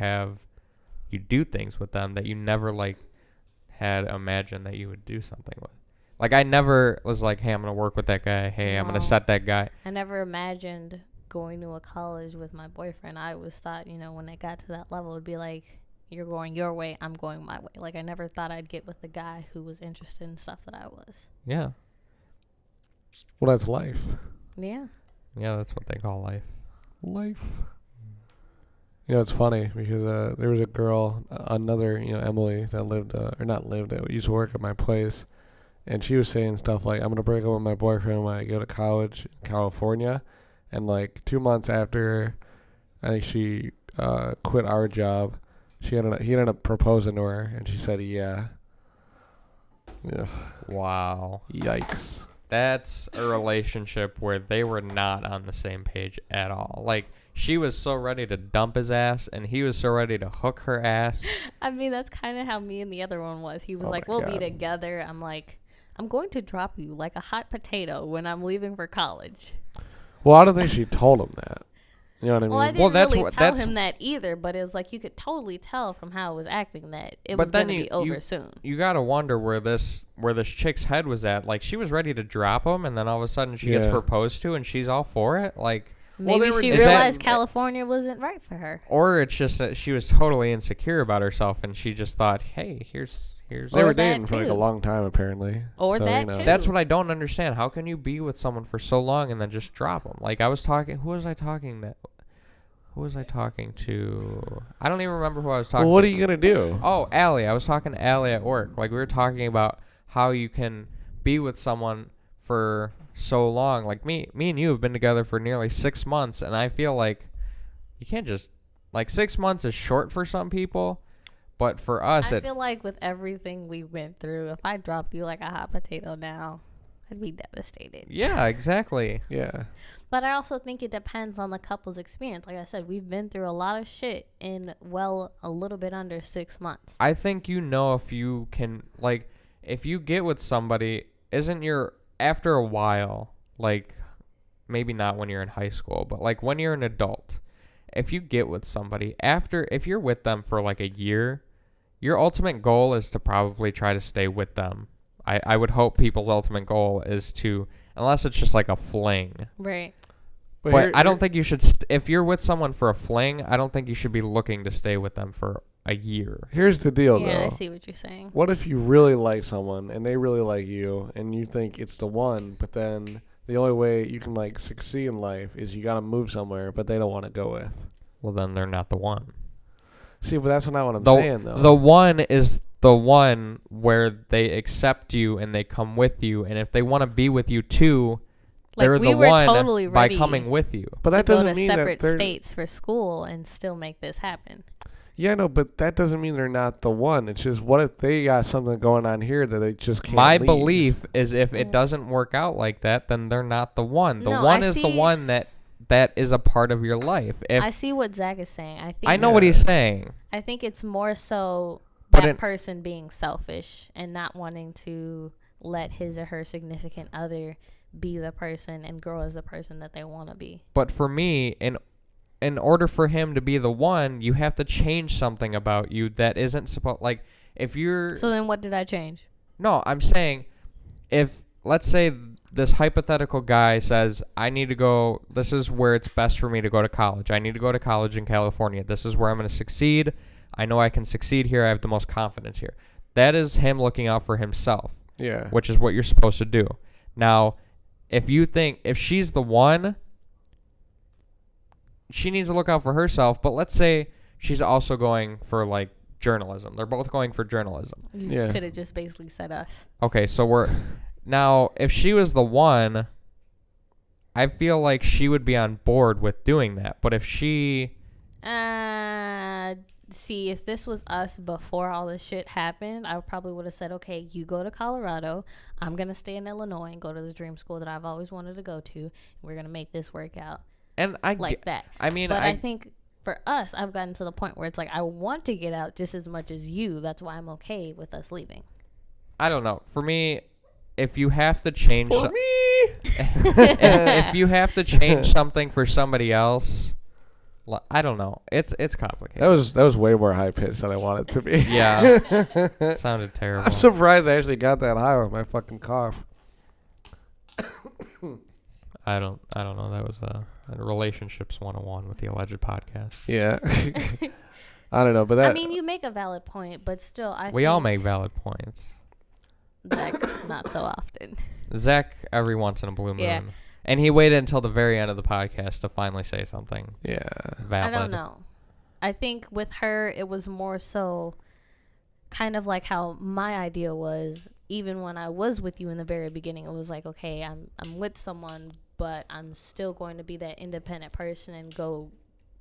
do things with them that you never like had imagined that you would do something with. Like I never was like, hey, I'm gonna work with that guy. Hey, I'm gonna No. set that guy. I never imagined going to a college with my boyfriend. I always thought, when it got to that level, it'd be like, you're going your way, I'm going my way. Like, I never thought I'd get with a guy who was interested in stuff that I was. Yeah. Well, that's life. Yeah. Yeah, that's what they call life. Life. It's funny because there was a girl, another, Emily that used to work at my place. And she was saying stuff like, I'm going to break up with my boyfriend when I go to college in California. And like 2 months after, I think she quit our job, he ended up proposing to her. And she said, yeah. Ugh. Wow. Yikes. That's a relationship where they were not on the same page at all. Like, she was so ready to dump his ass, and he was so ready to hook her ass. I mean, that's kind of how me and the other one was. He was like, my we'll be God. together. I'm like, I'm going to drop you like a hot potato when I'm leaving for college. Well, I don't think she told him that. You know what I mean? Well, I didn't Well, that's really what- tell that's- him that either, but it was like you could totally tell from how it was acting that it But was going then to be over soon. You gotta wonder where this chick's head was at. Like, she was ready to drop him, and then all of a sudden she gets Yeah. proposed to, and she's all for it. Like, Maybe they were- she Is that- realized California wasn't right for her. or it's just that she was totally insecure about herself, and she just thought, hey, here's. They Or were that dating for like a too. long time, apparently. Or that too. That's what I don't understand. How can you be with someone for so long and then just drop them? Like, who was I talking to? I don't even remember who I was talking Well, what to. are you going to do? Oh, Allie. I was talking to Allie at work. Like, we were talking about how you can be with someone for so long. Like, me and you have been together for nearly 6 months, and I feel like you can't just... Like, 6 months is short for some people, but for us, I feel like with everything we went through, if I dropped you like a hot potato now, I'd be devastated. Yeah, exactly. Yeah. But I also think it depends on the couple's experience. Like I said, we've been through a lot of shit in, a little bit under 6 months. I think if you can, like, if you get with somebody, after a while, like, maybe not when you're in high school, but like when you're an adult, if you get with somebody, if you're with them for like a year, your ultimate goal is to probably try to stay with them. I would hope people's ultimate goal is to, unless it's just like a fling. Right. But I don't think you should, if you're with someone for a fling, I don't think you should be looking to stay with them for a year. Here's the deal, Yeah, though. I see what you're saying. What if you really like someone and they really like you and you think it's the one, but then the only way you can like succeed in life is you got to move somewhere, but they don't want to go with? Well, then they're not the one. See, but that's not what I'm saying, though. The one is the one where they accept you and they come with you, and if they want to be with you too, Like, they're we the were one totally by ready coming with you. But that to go doesn't to mean that separate they're... states for school and still make this happen. Yeah, no, but that doesn't mean they're not the one. It's just, what if they got something going on here that they just can't My leave? belief is if it doesn't work out like that, then they're not the one. The No, one I is the see- one that is a part of your life. If I see what Zach is saying. I know what he's saying. I think it's more so But that person being selfish and not wanting to let his or her significant other be the person and grow as the person that they want to be. But for me, in order for him to be the one, you have to change something about you that isn't supposed. Like if you're. So then, what did I change? No, I'm saying, if let's say this hypothetical guy says, I need to go, this is where it's best for me to go to college. I need to go to college in California. This is where I'm going to succeed. I know I can succeed here. I have the most confidence here. That is him looking out for himself. Yeah. Which is what you're supposed to do. Now, if she's the one, she needs to look out for herself. But let's say she's also going for like journalism. They're both going for journalism. You could have just basically said us. Okay, so now, if she was the one, I feel like she would be on board with doing that. But if she... See, if this was us before all this shit happened, I probably would have said, okay, you go to Colorado. I'm going to stay in Illinois and go to this dream school that I've always wanted to go to. And we're going to make this work out. And that. I mean, but I think for us, I've gotten to the point where it's like, I want to get out just as much as you. That's why I'm okay with us leaving. I don't know. For me... If you have to change if you have to change something for somebody else, I don't know. It's complicated. That was way more high pitched than I wanted it to be. Yeah. It sounded terrible. I'm surprised I actually got that high with my fucking cough. I don't know. That was a relationships 101 with the alleged podcast. Yeah. I don't know, but I mean, you make a valid point, but still, we all make valid points. Zach, not so often. Zach, every once in a blue moon. Yeah. And he waited until the very end of the podcast to finally say something. Yeah. Valid. I don't know. I think with her, it was more so kind of like how my idea was, even when I was with you in the very beginning, it was like, okay, I'm with someone, but I'm still going to be that independent person and go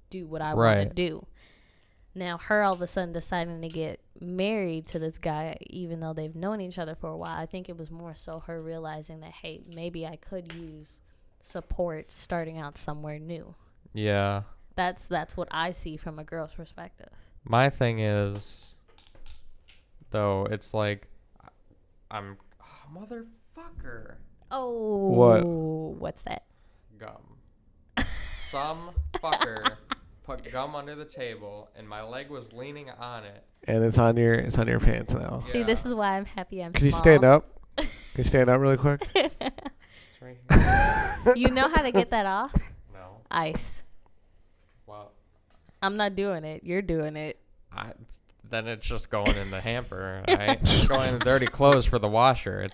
do what I want to do. Now, her all of a sudden deciding to get married to this guy, even though they've known each other for a while, I think it was more so her realizing that, hey, maybe I could use support starting out somewhere new. Yeah. That's what I see from a girl's perspective. My thing is, though, it's like, motherfucker. Oh. What's that? Gum. Some fucker put gum under the table, and my leg was leaning on it. And it's on your pants now. See, this is why I'm happy I'm Can you small. stand up? Can you stand up really quick? It's right here. You know how to get that off? No. Ice. Well, I'm not doing it. You're doing it. then it's just going in the hamper. Right? It's going in the dirty clothes for the washer.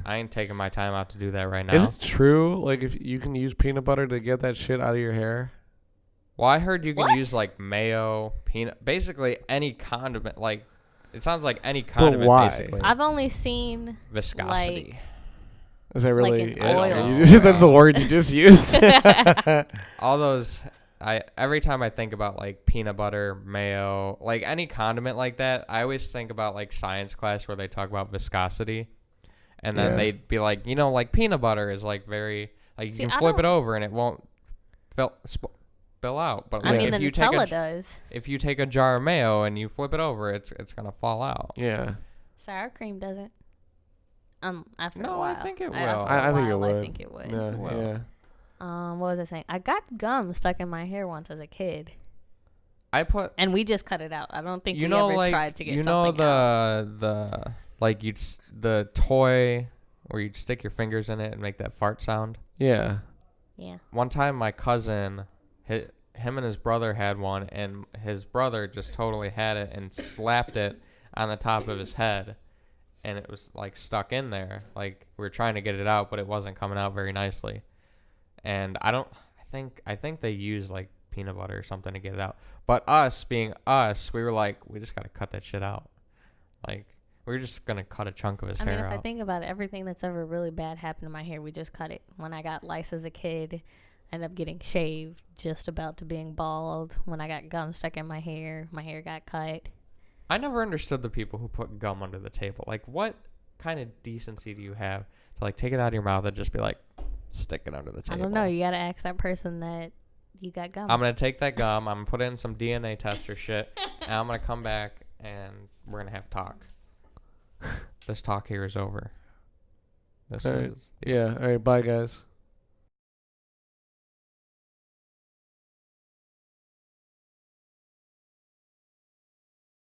I ain't taking my time out to do that right now. Is it true? Like, if you can use peanut butter to get that shit out of your hair? Well, I heard you can What? use like mayo, peanut, basically any condiment. Like, it sounds like any condiment. why? Basically. I've only seen Viscosity. Is that really? Like an oil. That's the word you just used. All those. Every time I think about like peanut butter, mayo, like any condiment like that, I always think about like science class where they talk about viscosity, and then Yeah. they'd be like, like peanut butter is like very like See, you I can flip it don't- over and it won't spill out. But I like mean, the if you take Nutella does. if you take a jar of mayo and you flip it over, it's gonna fall out. Yeah. Sour cream doesn't. After No, a while. I think it will. After I a think it while, would. I think it would. Yeah. Well. Yeah. What was I saying? I got gum stuck in my hair once as a kid, I put and we just cut it out. I don't think we know ever like tried to get you know something out. the like the toy where you'd stick your fingers in it and make that fart sound. Yeah. Yeah. One time my cousin, him and his brother had one, and his brother just totally had it and slapped it on the top of his head, and it was like stuck in there. Like we were trying to get it out, but it wasn't coming out very nicely. And I think they use like peanut butter or something to get it out. But us being us, we were like, we just gotta cut that shit out. Like we're just gonna cut a chunk of his I hair mean, if out. I think about it, everything that's ever really bad happened to my hair, we just cut it. When I got lice as a kid, end up getting shaved, just about to being bald. When I got gum stuck in my hair got cut. I never understood the people who put gum under the table. Like, what kind of decency do you have to, like, take it out of your mouth and just be like, stick it under the table? I don't know. You gotta ask that person that you got gum. I'm going to take that gum. I'm going to put in some DNA tester shit. And I'm going to come back and we're going to have talk. This talk here is over. This All right. is Yeah. All right. Bye, guys.